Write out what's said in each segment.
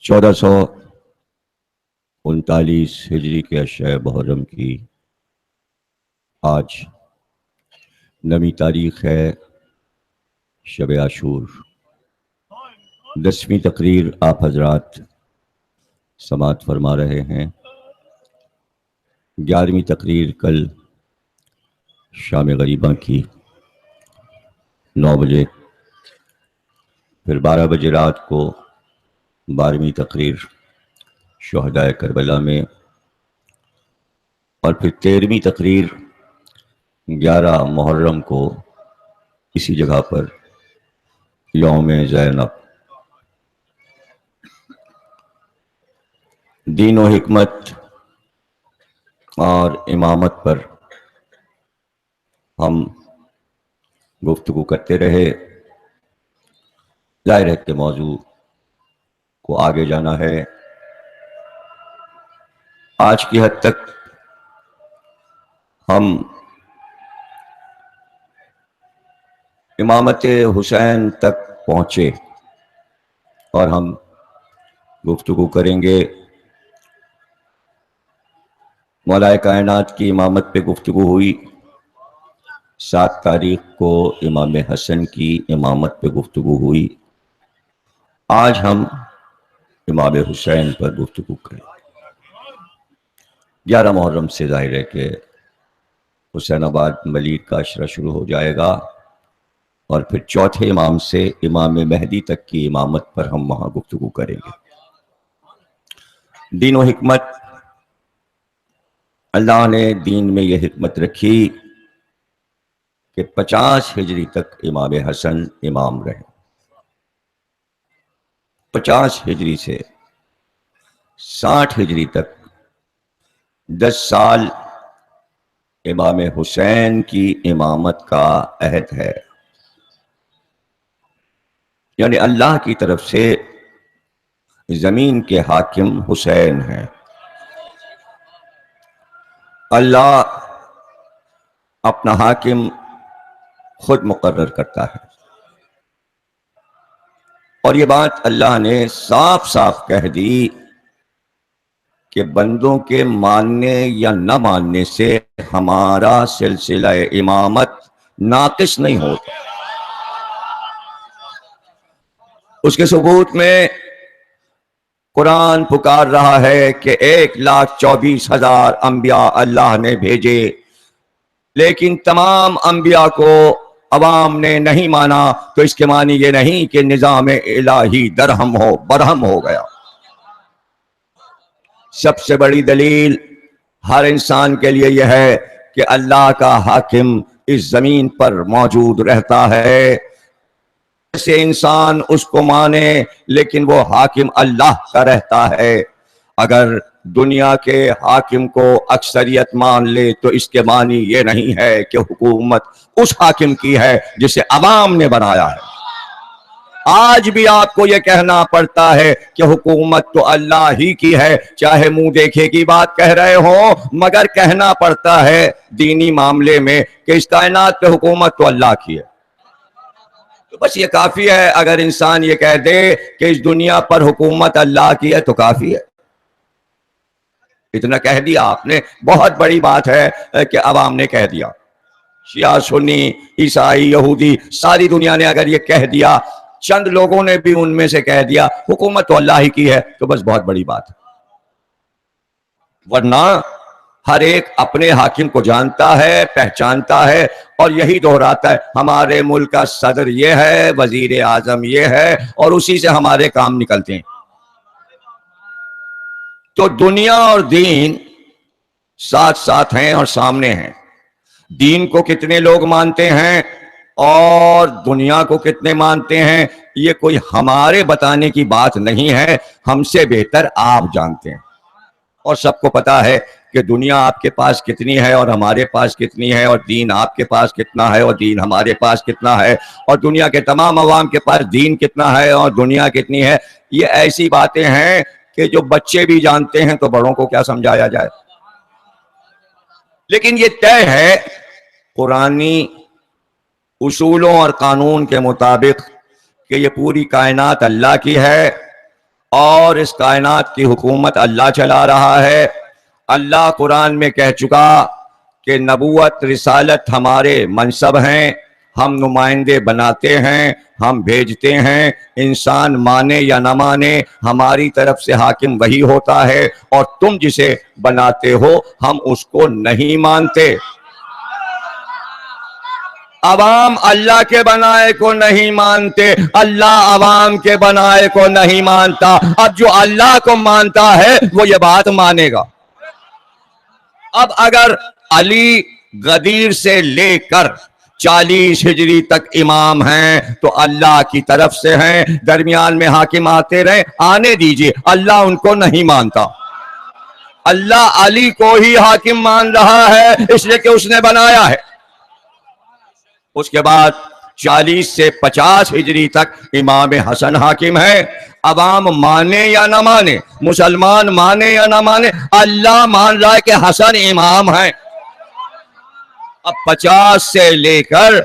1439 ہجری کے اشرۂ محرم کی آج نویں تاریخ ہے، شب عاشور۔ 10ویں تقریر آپ حضرات سماعت فرما رہے ہیں۔ 11ویں تقریر کل شام غریبہ کی 9 بجے، پھر 12 بجے رات کو 12ویں تقریر شہدائے کربلا میں، اور پھر 13ویں تقریر 11 محرم کو اسی جگہ پر یوم زینب۔ دین و حکمت اور امامت پر ہم گفتگو کرتے رہے۔ ظاہر ہے کہ موضوع کو آگے جانا ہے۔ آج کی حد تک ہم امامت حسین تک پہنچے اور ہم گفتگو کریں گے۔ مولا کائنات کی امامت پہ گفتگو ہوئی، 7 تاریخ کو امام حسن کی امامت پہ گفتگو ہوئی۔ آج ہم امام حسین پر گفتگو کریں۔ 11 محرم سے ظاہر ہے کہ حسین آباد ملیر کا عشرہ شروع ہو جائے گا، اور پھر چوتھے امام سے امام مہدی تک کی امامت پر ہم وہاں گفتگو کریں گے۔ دین و حکمت، اللہ نے دین میں یہ حکمت رکھی کہ 50 ہجری تک امام حسن امام رہے۔ 50 ہجری سے 60 ہجری تک 10 سال امام حسین کی امامت کا عہد ہے، یعنی اللہ کی طرف سے زمین کے حاکم حسین ہیں۔ اللہ اپنا حاکم خود مقرر کرتا ہے، اور یہ بات اللہ نے صاف صاف کہہ دی کہ بندوں کے ماننے یا نہ ماننے سے ہمارا سلسلہ امامت ناقص نہیں ہوتا۔ اس کے ثبوت میں قرآن پکار رہا ہے کہ 1,24,000 انبیاء اللہ نے بھیجے، لیکن تمام انبیاء کو عوام نے نہیں مانا، تو اس کے معنی یہ نہیں کہ نظام الہی درہم ہو برہم ہو گیا۔ سب سے بڑی دلیل ہر انسان کے لیے یہ ہے کہ اللہ کا حاکم اس زمین پر موجود رہتا ہے، ایسے انسان اس کو مانے لیکن وہ حاکم اللہ کا رہتا ہے۔ اگر دنیا کے حاکم کو اکثریت مان لے تو اس کے معنی یہ نہیں ہے کہ حکومت اس حاکم کی ہے جسے عوام نے بنایا ہے۔ آج بھی آپ کو یہ کہنا پڑتا ہے کہ حکومت تو اللہ ہی کی ہے، چاہے منہ دیکھے کی بات کہہ رہے ہوں، مگر کہنا پڑتا ہے دینی معاملے میں کہ اس کائنات پہ حکومت تو اللہ کی ہے۔ تو بس یہ کافی ہے، اگر انسان یہ کہہ دے کہ اس دنیا پر حکومت اللہ کی ہے تو کافی ہے۔ اتنا کہہ دیا آپ نے، بہت بڑی بات ہے کہ عوام نے کہہ دیا۔ شیعہ، سنی، عیسائی، یہودی، ساری دنیا نے اگر یہ کہہ دیا، چند لوگوں نے بھی ان میں سے کہہ دیا حکومت تو اللہ ہی کی ہے، تو بس بہت بڑی بات ہے۔ ورنہ ہر ایک اپنے حاکم کو جانتا ہے، پہچانتا ہے، اور یہی دہراتا ہے ہمارے ملک کا صدر یہ ہے، وزیر اعظم یہ ہے، اور اسی سے ہمارے کام نکلتے ہیں۔ تو دنیا اور دین ساتھ ساتھ ہیں اور سامنے ہیں۔ دین کو کتنے لوگ مانتے ہیں اور دنیا کو کتنے مانتے ہیں، یہ کوئی ہمارے بتانے کی بات نہیں ہے، ہم سے بہتر آپ جانتے ہیں۔ اور سب کو پتا ہے کہ دنیا آپ کے پاس کتنی ہے اور ہمارے پاس کتنی ہے، اور دین آپ کے پاس کتنا ہے اور دین ہمارے پاس کتنا ہے، اور دنیا کے تمام عوام کے پاس دین کتنا ہے اور دنیا کتنی ہے۔ یہ ایسی باتیں ہیں کہ جو بچے بھی جانتے ہیں تو بڑوں کو کیا سمجھایا جائے۔ لیکن یہ طے ہے قرآنی اصولوں اور قانون کے مطابق کہ یہ پوری کائنات اللہ کی ہے، اور اس کائنات کی حکومت اللہ چلا رہا ہے۔ اللہ قرآن میں کہہ چکا کہ نبوت رسالت ہمارے منصب ہیں، ہم نمائندے بناتے ہیں، ہم بھیجتے ہیں، انسان مانے یا نہ مانے ہماری طرف سے حاکم وہی ہوتا ہے، اور تم جسے بناتے ہو ہم اس کو نہیں مانتے۔ عوام اللہ کے بنائے کو نہیں مانتے، اللہ عوام کے بنائے کو نہیں مانتا۔ اب جو اللہ کو مانتا ہے وہ یہ بات مانے گا۔ اب اگر علی غدیر سے لے کر 40 ہجری تک امام ہیں تو اللہ کی طرف سے ہیں، درمیان میں حاکم آتے رہے، آنے دیجئے، اللہ ان کو نہیں مانتا۔ اللہ علی کو ہی حاکم مان رہا ہے اس لیے کہ اس نے بنایا ہے۔ اس کے بعد 40 سے 50 ہجری تک امام حسن حاکم ہے۔ عوام مانے یا نہ مانے، مسلمان مانے یا نہ مانے، اللہ مان رہا ہے کہ حسن امام ہیں۔ اب 50 سے لے کر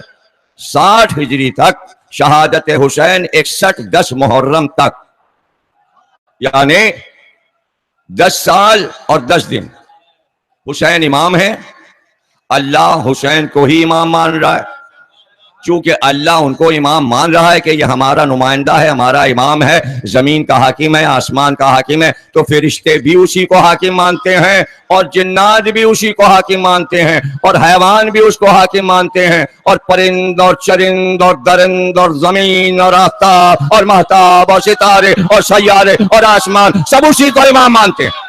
60 ہجری تک شہادت حسین 61 محرم تک، یعنی 10 سال اور 10 دن حسین امام ہے۔ اللہ حسین کو ہی امام مان رہا ہے، چونکہ اللہ ان کو امام مان رہا ہے کہ یہ ہمارا نمائندہ ہے، ہمارا امام ہے، زمین کا حاکم ہے، آسمان کا حاکم ہے، تو فرشتے بھی اسی کو حاکم مانتے ہیں، اور جنات بھی اسی کو حاکم مانتے ہیں، اور حیوان بھی اس کو حاکم مانتے ہیں، اور پرند اور چرند اور درند اور زمین اور آفتاب اور مہتاب اور ستارے اور سیارے اور آسمان سب اسی کو امام مانتے ہیں۔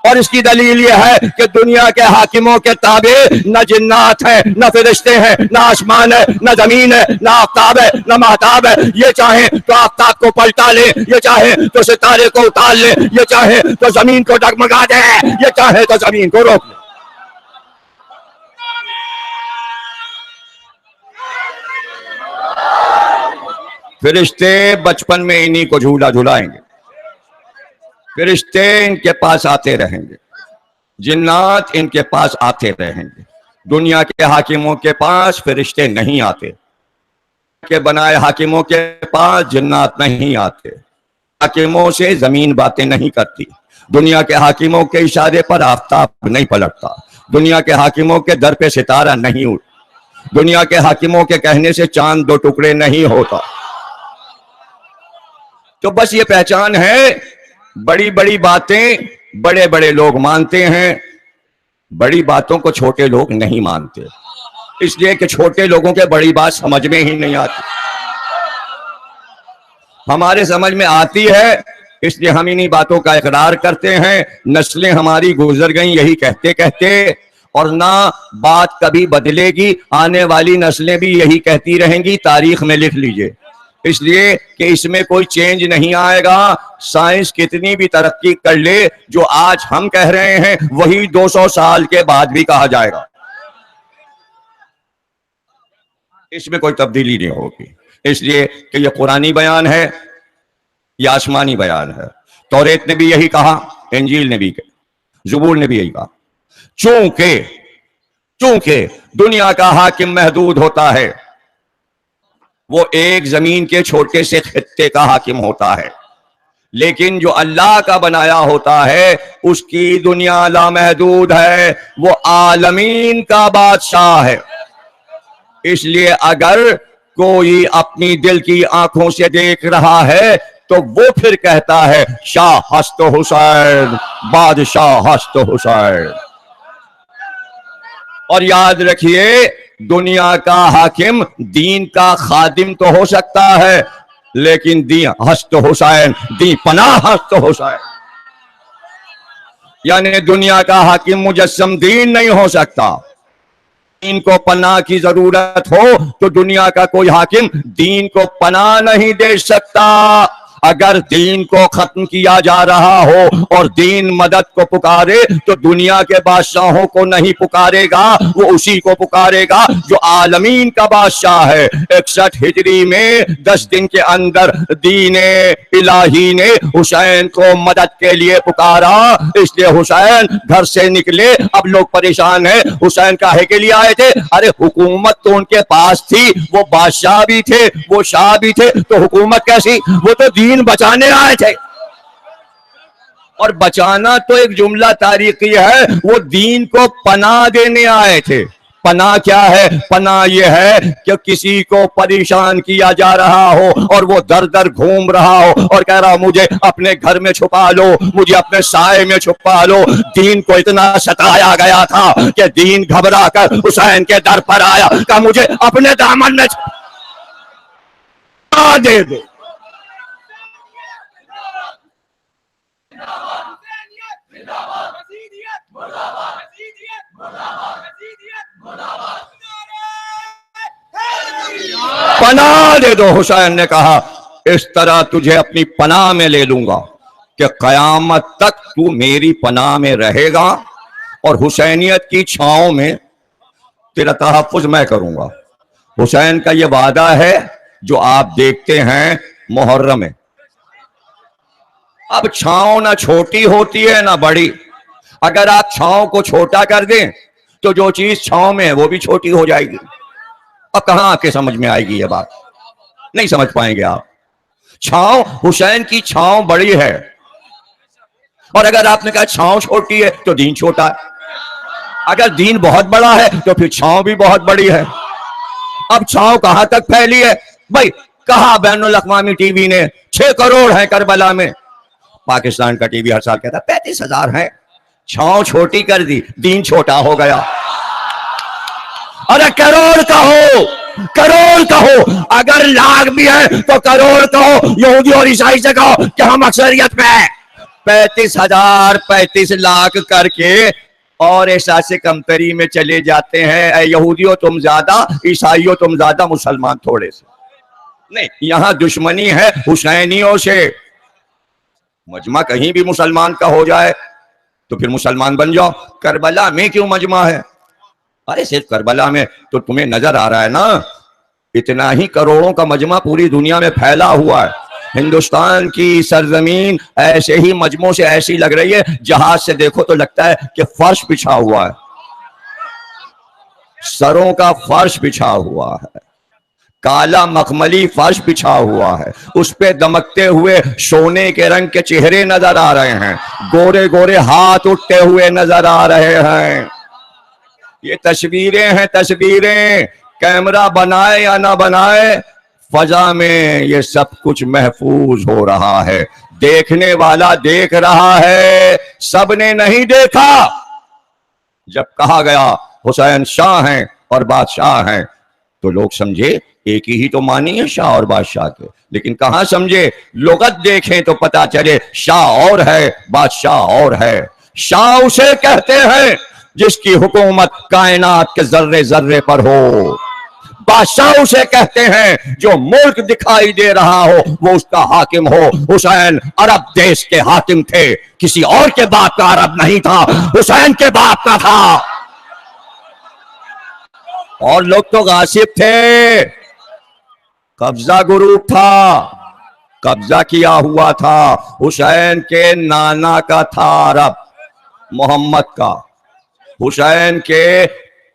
اور اس کی دلیل یہ ہے کہ دنیا کے حاکموں کے تابع نہ جنات ہیں، نہ فرشتے ہیں، نہ آسمان ہے، نہ زمین ہے، نہ آفتاب ہے، نہ مہتاب ہے۔ یہ چاہیں تو آفتاب کو پلٹا لے، یہ چاہیں تو ستارے کو اتار لے، یہ چاہیں تو زمین کو ڈگمگا دے، یہ چاہیں تو زمین کو روک لے۔ فرشتے بچپن میں انہی کو جھولا جھلائیں گے، فرشتے ان کے پاس آتے رہیں گے، جنات ان کے پاس آتے رہیں گے۔ دنیا کے حاکموں کے پاس فرشتے نہیں آتے، کے بنائے حاکموں کے پاس جنات نہیں آتے، حاکموں سے زمین باتیں نہیں کرتی، دنیا کے حاکموں کے اشارے پر آفتاب نہیں پلٹتا، دنیا کے حاکموں کے در پہ ستارہ نہیں اٹھتا، دنیا کے حاکموں کے کہنے سے چاند 2 ٹکڑے نہیں ہوتا۔ تو بس یہ پہچان ہے، بڑی بڑی باتیں بڑے بڑے لوگ مانتے ہیں، بڑی باتوں کو چھوٹے لوگ نہیں مانتے، اس لیے کہ چھوٹے لوگوں کے بڑی بات سمجھ میں ہی نہیں آتی۔ ہمارے سمجھ میں آتی ہے اس لیے ہم انہی باتوں کا اقرار کرتے ہیں، نسلیں ہماری گزر گئیں یہی کہتے کہتے، اور نہ بات کبھی بدلے گی، آنے والی نسلیں بھی یہی کہتی رہیں گی، تاریخ میں لکھ لیجئے، اس لیے کہ اس میں کوئی چینج نہیں آئے گا۔ سائنس کتنی بھی ترقی کر لے، جو آج ہم کہہ رہے ہیں وہی 200 سال کے بعد بھی کہا جائے گا، اس میں کوئی تبدیلی نہیں ہوگی، اس لیے کہ یہ قرآنی بیان ہے، یہ آسمانی بیان ہے۔ توریت نے بھی یہی کہا، انجیل نے بھی کہا، زبور نے بھی یہی کہا، چونکہ دنیا کا حاکم محدود ہوتا ہے، وہ ایک زمین کے چھوٹے سے خطے کا حاکم ہوتا ہے، لیکن جو اللہ کا بنایا ہوتا ہے اس کی دنیا لامحدود ہے، وہ عالمین کا بادشاہ ہے۔ اس لیے اگر کوئی اپنی دل کی آنکھوں سے دیکھ رہا ہے تو وہ پھر کہتا ہے شاہ ہست حسین، بادشاہ ہست حسین۔ اور یاد رکھیے، دنیا کا حاکم دین کا خادم تو ہو سکتا ہے، لیکن دین ہست حسین، دین پناہ ہست حسین، یعنی دنیا کا حاکم مجسم دین نہیں ہو سکتا۔ دین کو پناہ کی ضرورت ہو تو دنیا کا کوئی حاکم دین کو پناہ نہیں دے سکتا۔ اگر دین کو ختم کیا جا رہا ہو اور دین مدد کو پکارے تو دنیا کے بادشاہوں کو نہیں پکارے گا، وہ اسی کو پکارے گا جو عالمین کا بادشاہ ہے۔ 61 ہجری میں 10 دن کے اندر دین الہی نے حسین کو مدد کے لیے پکارا، اس لیے حسین گھر سے نکلے۔ اب لوگ پریشان ہیں، حسین کاہے کے لیے آئے تھے؟ ارے حکومت تو ان کے پاس تھی، وہ بادشاہ بھی تھے، وہ شاہ بھی تھے، تو حکومت کیسی؟ وہ تو دین بچانے آئے تھے۔ اور بچانا تو ایک جملہ تاریخی ہے، وہ دین کو پناہ دینے آئے تھے۔ پناہ کیا ہے؟ پناہ یہ ہے کہ کسی کو پریشان کیا جا رہا ہو اور وہ در در گھوم رہا ہو اور کہہ رہا مجھے اپنے گھر میں چھپا لو، مجھے اپنے سائے میں چھپا لو۔ دین کو اتنا ستایا گیا تھا کہ دین گھبرا کر حسین کے در پر آیا کہ مجھے اپنے دامن میں چھپا دے دو۔ پناہ دے دو۔ حسین نے کہا اس طرح تجھے اپنی پناہ میں لے لوں گا کہ قیامت تک تو میری پناہ میں رہے گا اور حسینیت کی چھاؤں میں تیرا تحفظ میں کروں گا۔ حسین کا یہ وعدہ ہے جو آپ دیکھتے ہیں محرم میں۔ اب چھاؤں نہ چھوٹی ہوتی ہے نہ بڑی، اگر آپ چھاؤں کو چھوٹا کر دیں تو جو چیز چھاؤں میں ہے وہ بھی چھوٹی ہو جائے گی۔ اب کہاں آپ کے سمجھ میں آئے گی یہ بات؟ نہیں سمجھ پائیں گے آپ۔ چھاؤں، حسین کی چھاؤں بڑی ہے، اور اگر آپ نے کہا چھاؤں چھوٹی ہے تو دین چھوٹا ہے۔ اگر دین بہت بڑا ہے تو پھر چھاؤں بھی بہت بڑی ہے۔ اب چھاؤں کہاں تک پھیلی ہے بھائی؟ کہا بین الاقوامی ٹی وی نے 6 کروڑ ہے کربلا میں۔ پاکستان کا ٹی وی ہر سال کہتا ہے 35,000 ہیں۔ چھاؤں چھوٹی کر دی، دین چھوٹا ہو گیا۔ ارے کروڑ کہو، کروڑ کہو، اگر لاکھ بھی ہے تو کروڑ کہو، یہودی اور عیسائی سے کہو کہ ہم اکثریت میں ہیں۔ 35,000 35 لاکھ کر کے اور احساس کمتری میں چلے جاتے ہیں۔ اے یہودیوں تم زیادہ، عیسائیوں تم زیادہ، مسلمان تھوڑے سے۔ نہیں، یہاں دشمنی ہے حسینیوں سے۔ مجمع کہیں بھی مسلمان کا ہو جائے تو پھر مسلمان بن جاؤ۔ کربلا میں کیوں مجمع ہے؟ ارے صرف کربلا میں تو تمہیں نظر آ رہا ہے نا، اتنا ہی کروڑوں کا مجمع پوری دنیا میں پھیلا ہوا ہے۔ ہندوستان کی سرزمین ایسے ہی مجموعوں سے ایسی لگ رہی ہے، جہاز سے دیکھو تو لگتا ہے کہ فرش بچھا ہوا ہے، سروں کا فرش بچھا ہوا ہے، کالا مخملی فرش بچھا ہوا ہے، اس پہ دمکتے ہوئے سونے کے رنگ کے چہرے نظر آ رہے ہیں، گورے گورے ہاتھ اٹھتے ہوئے نظر آ رہے ہیں۔ یہ تصویریں ہیں، تصویریں، کیمرہ بنائے یا نہ بنائے، فضا میں یہ سب کچھ محفوظ ہو رہا ہے۔ دیکھنے والا دیکھ رہا ہے، سب نے نہیں دیکھا۔ جب کہا گیا حسین شاہ ہیں اور بادشاہ ہیں تو لوگ سمجھے ایک ہی تو معنی ہے شاہ اور بادشاہ کے، لیکن کہاں سمجھے، لغت دیکھیں تو پتا چلے شاہ اور ہے، بادشاہ اور ہے۔ شاہ اسے کہتے ہیں جس کی حکومت کائنات کے ذرے ذرے پر ہو، بادشاہ اسے کہتے ہیں جو ملک دکھائی دے رہا ہو وہ اس کا حاکم ہو۔ حسین عرب دیش کے حاکم تھے، کسی اور کے باپ کا عرب نہیں تھا، حسین کے باپ کا تھا۔ اور لوگ تو غاصب تھے، قبضہ گروپ تھا، قبضہ کیا ہوا تھا۔ حسین کے نانا کا تھا عرب، محمد کا، حسین کے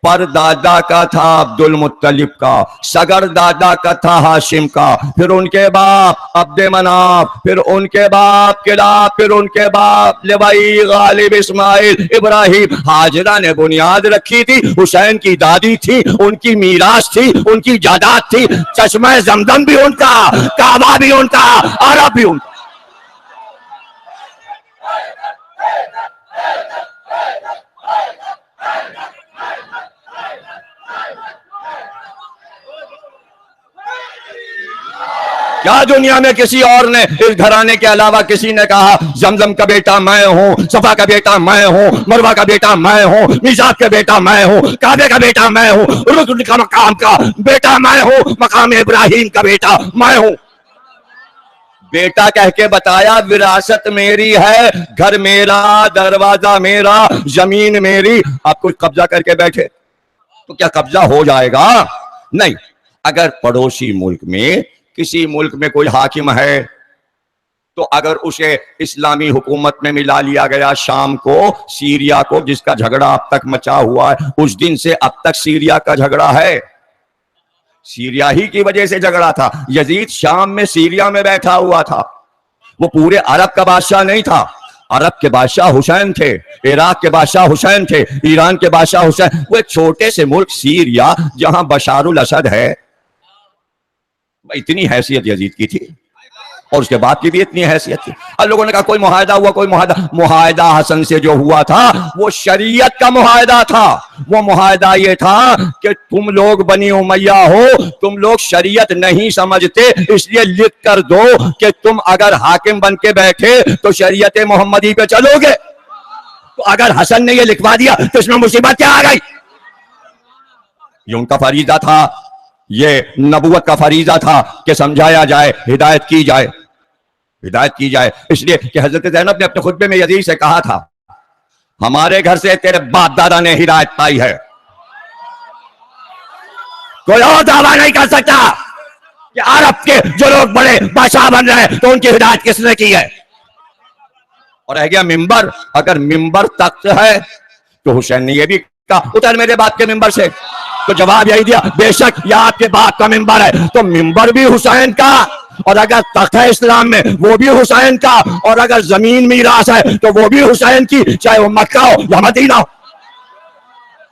پر دادا کا تھا عبد المطلب کا، سگر دادا کا تھا ہاشم کا، پھر ان کے باپ عبد مناف، پھر ان کے باپ کلاب، پھر ان کے باپ لبئی، غالب، اسماعیل، ابراہیم۔ ہاجرہ نے بنیاد رکھی تھی، حسین کی دادی تھی، ان کی میراث تھی، ان کی جائیداد تھی۔ چشمہ زمزم بھی ان کا، کعبہ بھی ان کا، عرب بھی ان کا۔ کیا دنیا میں کسی اور نے اس گھرانے کے علاوہ کسی نے کہا زمزم کا بیٹا میں ہوں، صفا کا بیٹا میں ہوں، مروہ کا بیٹا میں ہوں، میثاق کا بیٹا میں ہوں، کعبے کا بیٹا میں ہوں، رکن کا مقام کا بیٹا میں ہوں، مقام ابراہیم کا بیٹا میں ہوں؟ بیٹا کہہ کے بتایا وراثت میری ہے، گھر میرا، دروازہ میرا، زمین میری۔ آپ کچھ قبضہ کر کے بیٹھے تو کیا قبضہ ہو جائے گا؟ نہیں۔ اگر پڑوسی ملک میں، کسی ملک میں کوئی حاکم ہے تو اگر اسے اسلامی حکومت میں ملا لیا گیا، شام کو، سیریا کو، جس کا جھگڑا اب تک مچا ہوا ہے، اس دن سے اب تک سیریا کا جھگڑا ہے، سیریا ہی کی وجہ سے جھگڑا تھا۔ یزید شام میں سیریا میں بیٹھا ہوا تھا، وہ پورے عرب کا بادشاہ نہیں تھا۔ عرب کے بادشاہ حسین تھے، عراق کے بادشاہ حسین تھے، ایران کے بادشاہ حسین. وہ ایک چھوٹے سے ملک سیریا جہاں بشار الاسد ہے، اتنی حیثیت یزید کی تھی، اور اس کے بعد کی بھی اتنی حیثیت تھی. اور لوگوں نے کہا کوئی معاہدہ ہوا، کوئی معاہدہ حسن سے جو ہوا تھا وہ شریعت کا معاہدہ تھا. وہ معاہدہ یہ تھا کہ تم لوگ بنی امیہ ہو، تم لوگ شریعت نہیں سمجھتے، اس لیے لکھ کر دو کہ تم اگر حاکم بن کے بیٹھے تو شریعت محمدی پہ چلو گے. تو اگر حسن نے یہ لکھوا دیا تو اس میں مصیبت کیا آ گئی؟ یہ ان کا فریضہ تھا، یہ نبوت کا فریضہ تھا کہ سمجھایا جائے، ہدایت کی جائے، ہدایت کی جائے. اس لیے کہ حضرت زینب نے اپنے خطبے میں یزید سے کہا تھا ہمارے گھر سے تیرے باپ دادا نے ہدایت پائی ہے، کوئی اور دعویٰ نہیں کر سکتا کہ عرب کے جو لوگ بڑے بادشاہ بن رہے ہیں تو ان کی ہدایت کس نے کی ہے. اور رہ گیا ممبر، اگر ممبر تخت ہے تو حسین نے یہ بھی کہا اتر میرے باپ کے ممبر سے. تو جواب یہی دیا بے شک یہ آپ کے باپ کا ممبر ہے، تو ممبر بھی حسین کا، اور اگر تخت ہے اسلام میں وہ بھی حسین کا، اور اگر زمین میراث ہے تو وہ بھی حسین کی، چاہے وہ مکہ ہو یا مدینہ ہو.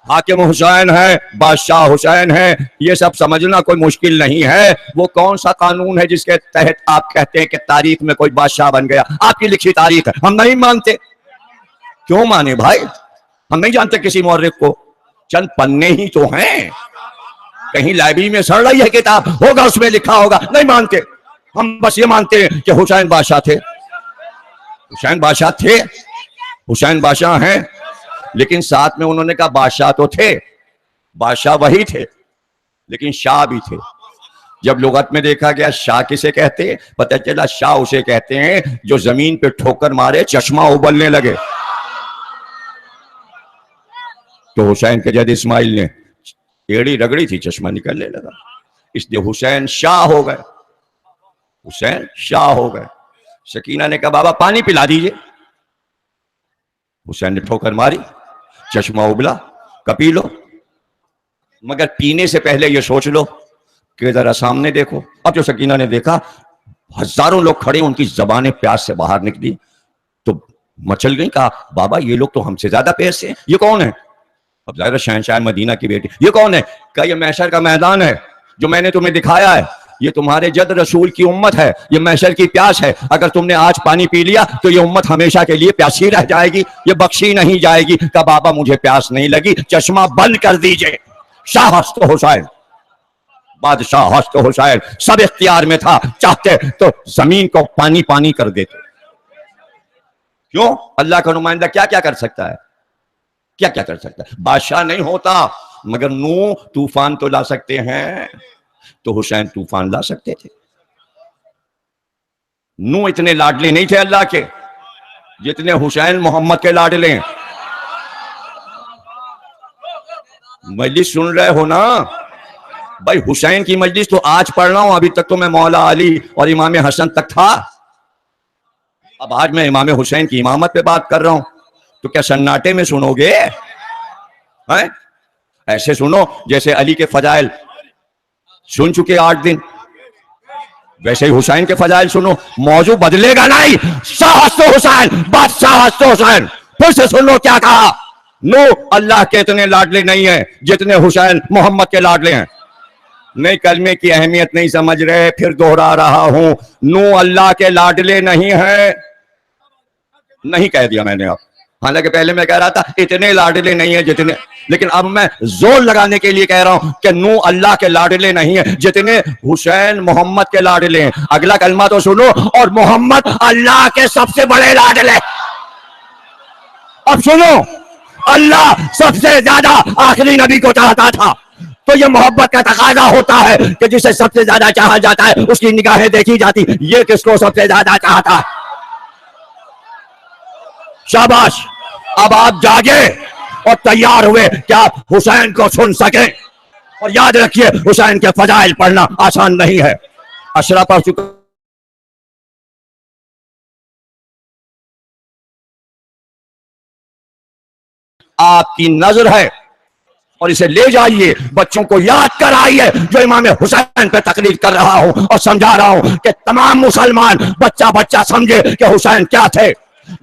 حاکم حسین ہے، بادشاہ حسین ہے، یہ سب سمجھنا کوئی مشکل نہیں ہے. وہ کون سا قانون ہے جس کے تحت آپ کہتے ہیں کہ تاریخ میں کوئی بادشاہ بن گیا؟ آپ کی لکھی تاریخ ہے، ہم نہیں مانتے. کیوں مانے بھائی؟ ہم نہیں جانتے کسی مورخ کو، چند پنے ہی تو ہیں، کہیں لائبریری میں سڑ رہی ہے کتاب، ہوگا اس میں لکھا ہوگا، نہیں مانتے. ہم بس یہ مانتے ہیں کہ حسین بادشاہ تھے، حسین بادشاہ تھے، حسین بادشاہ ہیں. لیکن ساتھ میں انہوں نے کہا بادشاہ تو تھے، بادشاہ وہی تھے لیکن شاہ بھی تھے. جب لغت میں دیکھا گیا شاہ کسے کہتے ہیں، پتہ چلا شاہ اسے کہتے ہیں جو زمین پہ ٹھوکر مارے چشمہ ابلنے لگے. تو حسین کے جد اسماعیل نے ایڑی رگڑی تھی، چشمہ نکلنے لگا، اس لیے حسین شاہ ہو گئے، حسین شاہ ہو گئے. سکینہ نے کہا بابا پانی پلا دیجئے، حسین نے ٹھوکر ماری، چشمہ ابلا، کپی لو، مگر پینے سے پہلے یہ سوچ لو کہ ذرا سامنے دیکھو. اب جو سکینہ نے دیکھا ہزاروں لوگ کھڑے، ان کی زبانیں پیاس سے باہر نکلی تو مچل گئی. کہا بابا یہ لوگ تو ہم سے زیادہ پیاسے ہیں، یہ کون ہے؟ اب ظاہر شہنشاہ مدینہ کی بیٹی، یہ کون ہے؟ کہا یہ محشر کا میدان ہے جو میں نے تمہیں دکھایا ہے، یہ تمہارے جد رسول کی امت ہے، یہ محشر کی پیاس ہے. اگر تم نے آج پانی پی لیا تو یہ امت ہمیشہ کے لیے پیاسی رہ جائے گی، یہ بخشی نہیں جائے گی. کہا بابا مجھے پیاس نہیں لگی، چشمہ بند کر دیجئے. شاہ ہست حسین، بادشاہ ہست حسین، سب اختیار میں تھا، چاہتے تو زمین کو پانی پانی کر دیتے. کیوں؟ اللہ کا نمائندہ کیا کیا کر سکتا ہے، کیا کیا کر سکتا ہے. بادشاہ نہیں ہوتا مگر نو طوفان تو لا سکتے ہیں، تو حسین طوفان لا سکتے تھے. نو اتنے لاڈلے نہیں تھے اللہ کے جتنے حسین محمد کے لاڈلے ہیں. مجلس سن رہے ہو نا بھائی؟ حسین کی مجلس تو آج پڑھ رہا ہوں، ابھی تک تو میں مولا علی اور امام حسن تک تھا. اب آج میں امام حسین کی امامت پہ بات کر رہا ہوں، تو کیا سناٹے میں سنو گے؟ ایسے سنو جیسے علی کے فضائل سن چکے 8 دن، ویسے ہی حسین کے فضائل سنو، موضوع بدلے گا نہیں. شاہ ہست حسین، بادشاہ ہست حسین. پھر سے سنو کیا کہا، نو اللہ کے اتنے لاڈلے نہیں ہیں جتنے حسین محمد کے لاڈلے ہیں. نئے کلمے کی اہمیت نہیں سمجھ رہے، پھر دوہرا رہا ہوں، نو اللہ کے لاڈلے نہیں ہیں. نہیں کہہ دیا میں نے اب، حالانکہ پہلے میں کہہ رہا تھا اتنے لاڈلے نہیں ہیں جتنے، لیکن اب میں زور لگانے کے لیے کہہ رہا ہوں کہ نو اللہ کے لاڈلے نہیں ہیں جتنے حسین محمد کے لاڈلے ہیں. اگلا کلمہ تو سنو، اور محمد اللہ کے سب سے بڑے لاڈلے. اب سنو، اللہ سب سے زیادہ آخری نبی کو چاہتا تھا، تو یہ محبت کا تقاضا ہوتا ہے کہ جسے سب سے زیادہ چاہا جاتا ہے اس کی نگاہیں دیکھی جاتی. یہ کس کو سب سے زیادہ چاہتا ہے؟ شاباش. اب آپ جاگے اور تیار ہوئے کہ آپ حسین کو سن سکیں. اور یاد رکھیے حسین کے فضائل پڑھنا آسان نہیں ہے. اشرا پڑھ چکا، آپ کی نظر ہے اور اسے لے جائیے، بچوں کو یاد کرائیے جو امام حسین پہ تقریر کر رہا ہوں اور سمجھا رہا ہوں کہ تمام مسلمان بچہ بچہ سمجھے کہ حسین کیا تھے.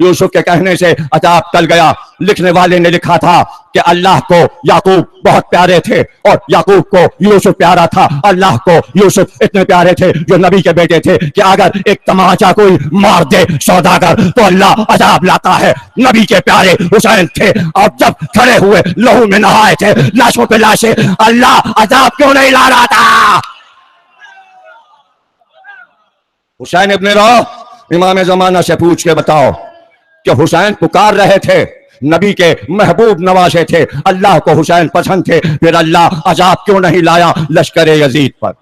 یوسف کے کہنے سے عذاب ٹل گیا۔ لکھنے والے نے لکھا تھا کہ اللہ کو یعقوب بہت پیارے تھے اور یعقوب کو یوسف پیارا تھا، اللہ کو یوسف اتنے پیارے تھے جو نبی کے بیٹے تھے کہ اگر ایک تماچا کوئی مار دے سوداگر تو اللہ عذاب لاتا ہے۔ نبی کے پیارے حسین تھے اور جب کھڑے ہوئے لہو میں نہائے تھے، لاشوں پہ لاشیں، اللہ عذاب کیوں نہیں لا رہا تھا؟ حسین ابن رو امام زمانہ سے پوچھ کے بتاؤ کہ حسین پکار رہے تھے، نبی کے محبوب نوازے تھے، اللہ کو حسین پسند تھے، پھر اللہ عذاب کیوں نہیں لایا لشکر یزید پر؟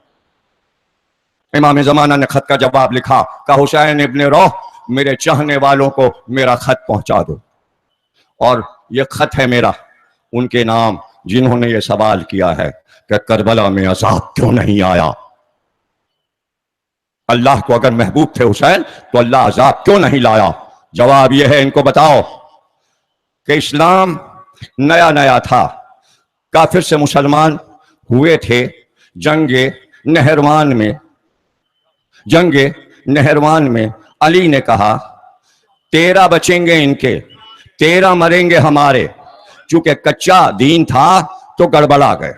امام زمانہ نے خط کا جواب لکھا کہ حسین ابن رو میرے چاہنے والوں کو میرا خط پہنچا دو، اور یہ خط ہے میرا ان کے نام جنہوں نے یہ سوال کیا ہے کہ کربلا میں عذاب کیوں نہیں آیا؟ اللہ کو اگر محبوب تھے حسین تو اللہ عذاب کیوں نہیں لایا؟ جواب یہ ہے، ان کو بتاؤ کہ اسلام نیا نیا تھا، کافر سے مسلمان ہوئے تھے جنگ نہروان میں علی نے کہا 13 بچیں گے ان کے، 13 مریں گے ہمارے۔ چونکہ کچا دین تھا تو گڑبڑا گئے،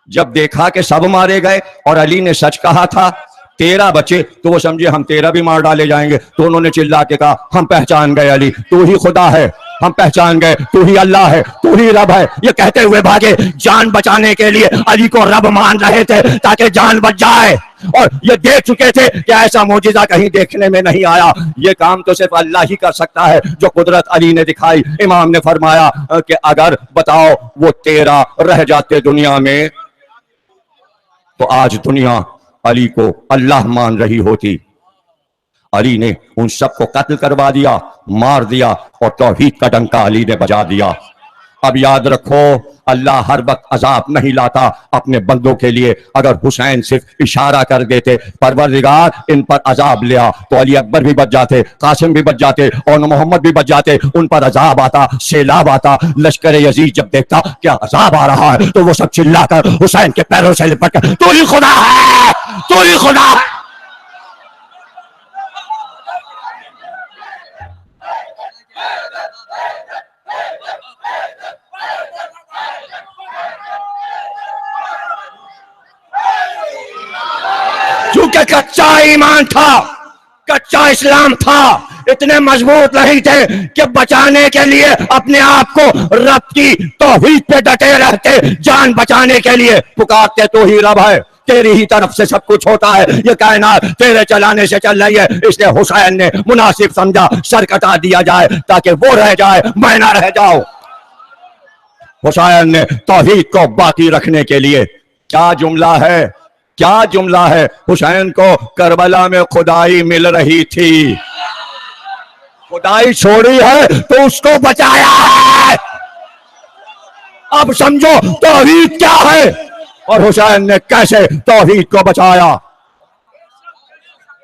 جب دیکھا کہ سب مارے گئے اور علی نے سچ کہا تھا 13 بچے تو وہ سمجھے ہم 13 بھی مار ڈالے جائیں گے، تو انہوں نے چلا کے کہا ہم پہچان گئے علی، تو ہی خدا ہے، ہم پہچان گئے تو ہی اللہ ہے، تو ہی رب ہے۔ یہ کہتے ہوئے بھاگے، جان بچانے کے لیے علی کو رب مان رہے تھے تاکہ جان بچ جائے، اور یہ دیکھ چکے تھے کہ ایسا معجزہ کہیں دیکھنے میں نہیں آیا، یہ کام تو صرف اللہ ہی کر سکتا ہے جو قدرت علی نے دکھائی۔ امام نے فرمایا کہ اگر بتاؤ وہ 13 رہ جاتے دنیا میں تو آج دنیا علی کو اللہ مان رہی ہوتی۔ علی نے ان سب کو قتل کروا دیا، مار دیا، اور توحید کا ڈنکا علی نے بجا دیا۔ اب یاد رکھو، اللہ ہر وقت عذاب نہیں لاتا اپنے بندوں کے لیے۔ اگر حسین صرف اشارہ کر دیتے پروردگار ان پر عذاب لیا تو علی اکبر بھی بچ جاتے، قاسم بھی بچ جاتے، اور محمد بھی بچ جاتے، ان پر عذاب آتا، سیلاب آتا۔ لشکر یزید جب دیکھتا کہ عذاب آ رہا ہے تو وہ سب چلا کر حسین کے پیروں سے لپٹ کر تو ہی خدا ہے، تو ہی خدا ہے۔ کیونکہ کچا ایمان تھا، کچا اسلام تھا، اتنے مضبوط نہیں تھے کہ بچانے کے لیے اپنے آپ کو رب کی توحید پہ ڈٹے رہتے، جان بچانے کے لیے پکارتے تو ہی رب ہے، تیری ہی طرف سے سب کچھ ہوتا ہے، یہ کائنات تیرے چلانے سے چل رہی ہے۔ اس لیے حسین نے مناسب سمجھا سر کٹا دیا جائے تاکہ وہ رہ جائے، میں نہ رہ جاؤں۔ حسین نے توحید کو باقی رکھنے کے لیے کیا جملہ ہے، کیا جملہ ہے، حسین کو کربلا میں خدائی مل رہی تھی، خدائی چھوڑی ہے تو اس کو بچایا ہے۔ اب سمجھو توحید کیا ہے اور حسین نے کیسے توحید کو بچایا۔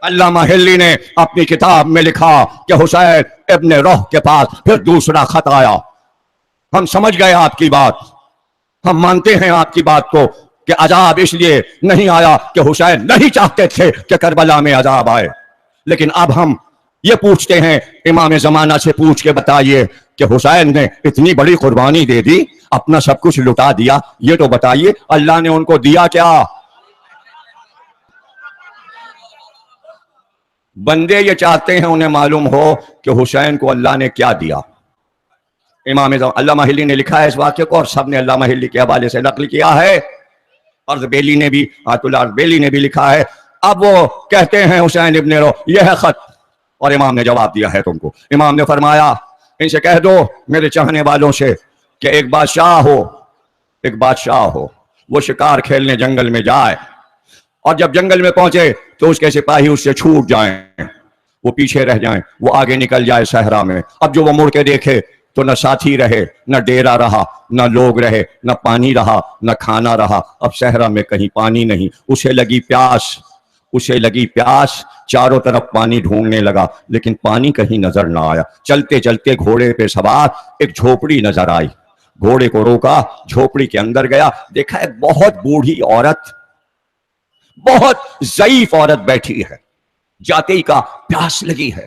علامہ ہلی نے اپنی کتاب میں لکھا کہ حسین ابن روح کے پاس پھر دوسرا خط آیا۔ ہم سمجھ گئے آپ کی بات، ہم مانتے ہیں آپ کی بات کو کہ عذاب اس لیے نہیں آیا کہ حسین نہیں چاہتے تھے کہ کربلا میں عذاب آئے، لیکن اب ہم یہ پوچھتے ہیں، امام زمانہ سے پوچھ کے بتائیے کہ حسین نے اتنی بڑی قربانی دے دی، اپنا سب کچھ لٹا دیا، یہ تو بتائیے اللہ نے ان کو دیا کیا؟ بندے یہ چاہتے ہیں انہیں معلوم ہو کہ حسین کو اللہ نے کیا دیا۔ علامہ ہلی نے لکھا ہے اس واقعے کو، اور سب نے علامہ ہلی کے حوالے سے نقل کیا ہے، ارزبیلی نے بھی، آیت اللہ ارزبیلی نے بھی لکھا ہے۔ اب وہ کہتے ہیں حسین ابن رو یہ ہے خط، اور امام نے جواب دیا ہے تم کو۔ امام نے فرمایا ان سے کہہ دو میرے چاہنے والوں سے کہ ایک بادشاہ ہو وہ شکار کھیلنے جنگل میں جائے، اور جب جنگل میں پہنچے تو اس کے سپاہی اس سے چھوٹ جائیں، وہ پیچھے رہ جائیں، وہ آگے نکل جائے صحرا میں۔ اب جو وہ مڑ کے دیکھے تو نہ ساتھی رہے، نہ ڈیرا رہا، نہ لوگ رہے، نہ پانی رہا، نہ کھانا رہا۔ اب صحرا میں کہیں پانی نہیں، اسے لگی پیاس، چاروں طرف پانی ڈھونڈنے لگا لیکن پانی کہیں نظر نہ آیا۔ چلتے چلتے گھوڑے پہ سوار ایک جھوپڑی نظر آئی، گھوڑے کو روکا، جھوپڑی کے اندر گیا، دیکھا ایک بہت بوڑھی عورت، بہت ضعیف عورت بیٹھی ہے، جاتے ہی کا پیاس لگی ہے،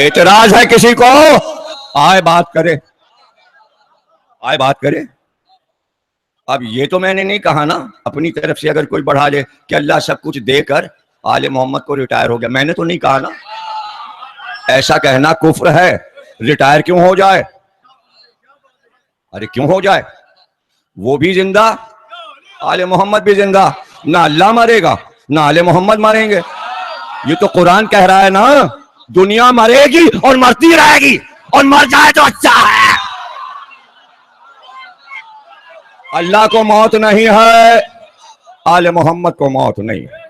اعتراض ہے کسی کو؟ آئے بات کرے، آئے بات کرے۔ اب یہ تو میں نے نہیں کہا نا اپنی طرف سے اگر کوئی بڑھا لے کہ اللہ سب کچھ دے کر آل محمد کو ریٹائر ہو گیا، میں نے تو نہیں کہا نا۔ ایسا کہنا کفر ہے۔ ریٹائر کیوں ہو جائے؟ ارے کیوں ہو جائے؟ وہ بھی زندہ، آل محمد بھی زندہ، نہ اللہ مرے گا نہ آل محمد مریں گے۔ یہ تو قرآن کہہ رہا ہے نا، دنیا مرے گی اور مرتی رہے گی، اور مر جائے تو اچھا ہے۔ اللہ کو موت نہیں ہے، آل محمد کو موت نہیں ہے۔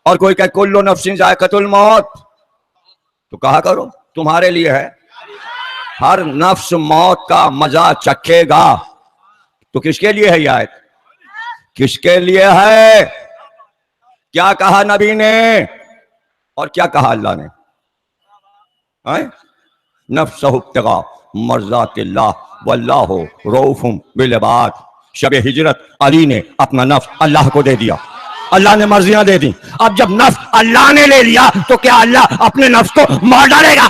اور کوئی کہ کل نفس ذائقۃ الموت، تو کہا کرو تمہارے لیے ہے، ہر نفس موت کا مزہ چکھے گا۔ تو کس کے لیے ہے یہ آیت؟ کس کے لیے ہے؟ کیا کہا نبی نے اور کیا کہا اللہ نے؟ نفسہ ابتغاء مرضات اللہ واللہ رؤوف بالعباد۔ شب ہجرت علی نے اپنا نفس اللہ کو دے دیا، اللہ نے مرضیاں دے دی۔ اب جب نفس اللہ نے لے لیا تو کیا اللہ اپنے نفس کو مار ڈالے گا؟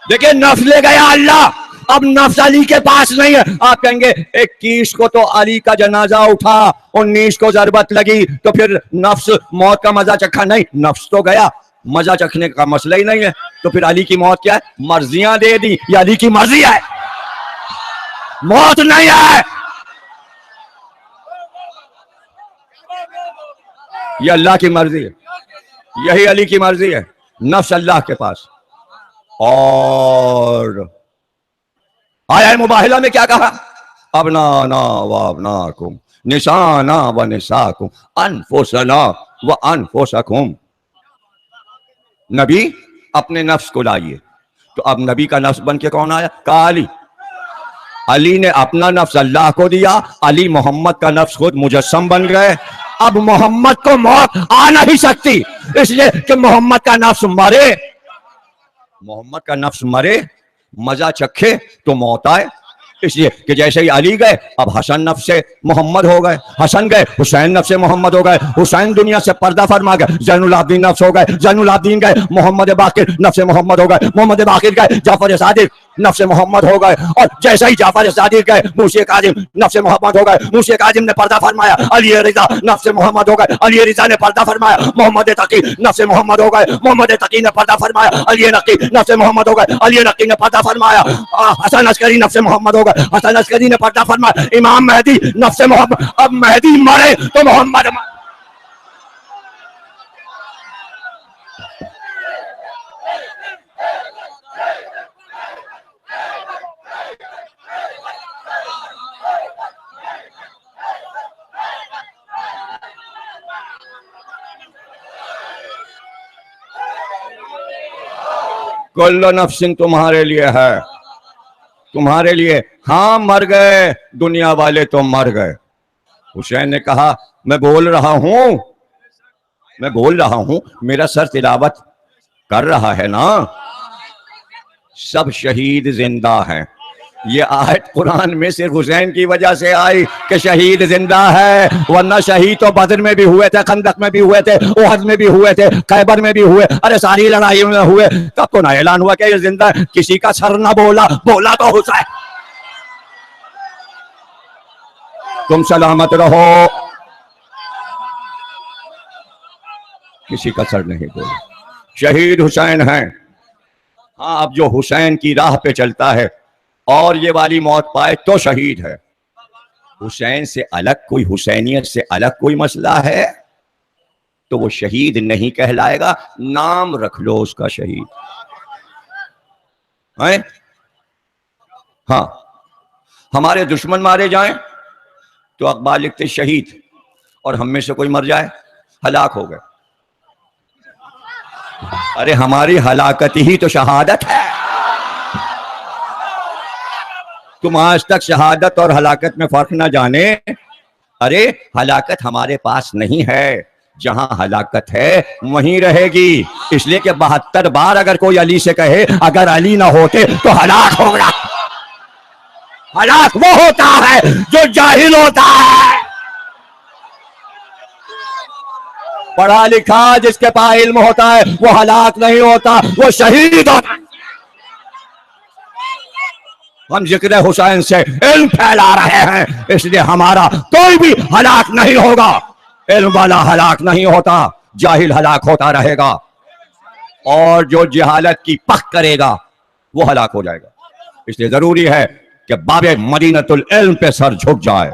دیکھیں نفس لے گیا اللہ، اب نفس علی کے پاس نہیں ہے۔ آپ کہیں گے 21 کو تو علی کا جنازہ اٹھا، 19 کو ضربت لگی، تو پھر نفس موت کا مزہ چکھا؟ نہیں، نفس تو گیا، مزہ چکھنے کا مسئلہ ہی نہیں ہے۔ تو پھر علی کی موت کیا ہے؟ مرضیاں دے دی، یہ علی کی مرضی ہے، موت نہیں ہے۔ یہ اللہ کی مرضی ہے، یہی علی کی مرضی ہے، نفس اللہ کے پاس۔ اور آیہ مباہلہ میں کیا کہا؟ ابنانا و ابناکم نسانا و نساکم انفسنا و انفسکم۔ نبی اپنے نفس کو لائیے، تو اب نبی کا نفس بن کے کون آیا؟ کہا علی۔ علی نے اپنا نفس اللہ کو دیا، علی محمد کا نفس خود مجسم بن گئے۔ اب محمد کو موت آ نہیں سکتی، اس لیے کہ محمد کا نفس مرے، محمد کا نفس مرے مزہ چکھے تو موت آئے۔ اس لیے کہ جیسے ہی علی گئے اب حسن نفس سے محمد ہو گئے، حسن گئے حسین نفس سے محمد ہو گئے، حسین دنیا سے پردہ فرما گئے، زین العابدین نفس ہو گئے، زین العابدین گئے محمد باقر نفس محمد ہو گئے، محمد باقر گئے جعفر صادق نفس محمد ہو گئے، اور جیسے ہی جعفر صادق گئے موسی کاظم نفس محمد ہو گئے، موسی کاظم نے پردہ فرمایا، علی رضا نفس محمد ہو گئے، علی رضا نے پردہ فرمایا، محمد تقی نفس محمد ہو گئے، محمد تقی نے پردہ فرمایا، علی نقی نفس محمد ہو گئے، علی نقی نے پردہ فرمایا، حسن عسکری نفس محمد ہو گئے، حسن عسکری نے پردہ فرمایا، امام مہدی نفس محمد۔ اب مہدی مرے تو محمد مرے۔ کل نفس تمہارے لیے ہے، تمہارے لیے۔ ہاں مر گئے دنیا والے تو مر گئے۔ حسین نے کہا میں بول رہا ہوں، میں بول رہا ہوں، میرا سر تلاوت کر رہا ہے نا، سب شہید زندہ ہیں۔ یہ آیت قرآن میں صرف حسین کی وجہ سے آئی کہ شہید زندہ ہے، ورنہ شہید تو بدر میں بھی ہوئے تھے، خندق میں بھی ہوئے تھے، احد میں بھی ہوئے تھے، خیبر میں بھی ہوئے، ارے ساری لڑائیوں میں ہوئے، تب تو نہ اعلان ہوا کہ یہ زندہ ہے۔ کسی کا سر نہ بولا، بولا تو حسین۔ تم سلامت رہو، کسی کا سر نہیں بولا، شہید حسین ہیں۔ ہاں اب جو حسین کی راہ پہ چلتا ہے اور یہ والی موت پائے تو شہید ہے۔ حسین سے الگ کوئی، حسینیت سے الگ کوئی مسئلہ ہے تو وہ شہید نہیں کہلائے گا، نام رکھ لو اس کا شہید ہے۔ ہاں ہمارے دشمن مارے جائیں تو اخبار لکھتے شہید، اور ہم میں سے کوئی مر جائے ہلاک ہو گئے۔ ارے ہماری ہلاکت ہی تو شہادت ہے۔ تم آج تک شہادت اور ہلاکت میں فرق نہ جانے۔ ارے ہلاکت ہمارے پاس نہیں ہے، جہاں ہلاکت ہے وہیں رہے گی۔ اس لیے کہ 72 بار اگر کوئی علی سے کہے اگر علی نہ ہوتے تو ہلاک ہوگا۔ ہلاک وہ ہوتا ہے جو جاہل ہوتا ہے۔ پڑھا لکھا جس کے پاس علم ہوتا ہے وہ ہلاک نہیں ہوتا، وہ شہید ہوتا ہے۔ ہم ذکر حسین سے علم پھیلا رہے ہیں، اس لیے ہمارا کوئی بھی ہلاک نہیں ہوگا۔ علم والا ہلاک نہیں ہوتا، جاہل ہلاک ہوتا رہے گا، اور جو جہالت کی پخ کرے گا وہ ہلاک ہو جائے گا۔ اس لیے ضروری ہے کہ باب مدینۃ العلم پہ سر جھک جائے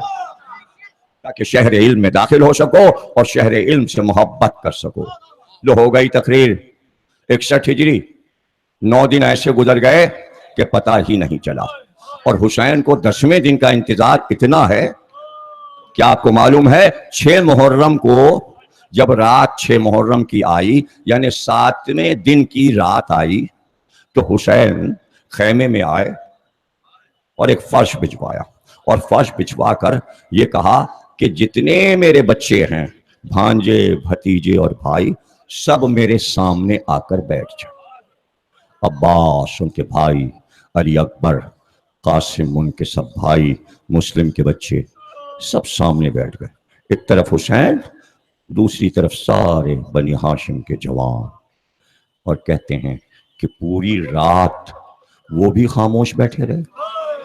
تاکہ شہر علم میں داخل ہو سکو اور شہر علم سے محبت کر سکو۔ لو ہو گئی تقریر 61 ہجری، 9 دن ایسے گزر گئے کہ پتہ ہی نہیں چلا، اور حسین کو 10ویں دن کا انتظار اتنا ہے کہ آپ کو معلوم ہے 6 محرم کو جب رات 6 محرم کی آئی، یعنی 7ویں دن کی رات آئی، تو حسین خیمے میں آئے اور ایک فرش بچھوایا، اور فرش بچھوا کر یہ کہا کہ جتنے میرے بچے ہیں، بھانجے، بھتیجے اور بھائی، سب میرے سامنے آ کر بیٹھ جائیں۔ عباس ان کے بھائی، علی اکبر، قاسم ان کے سب بھائی، مسلم کے بچے سب سامنے بیٹھ گئے۔ ایک طرف حسین، دوسری طرف سارے بنی ہاشم کے جوان، اور کہتے ہیں کہ پوری رات وہ بھی خاموش بیٹھے رہے،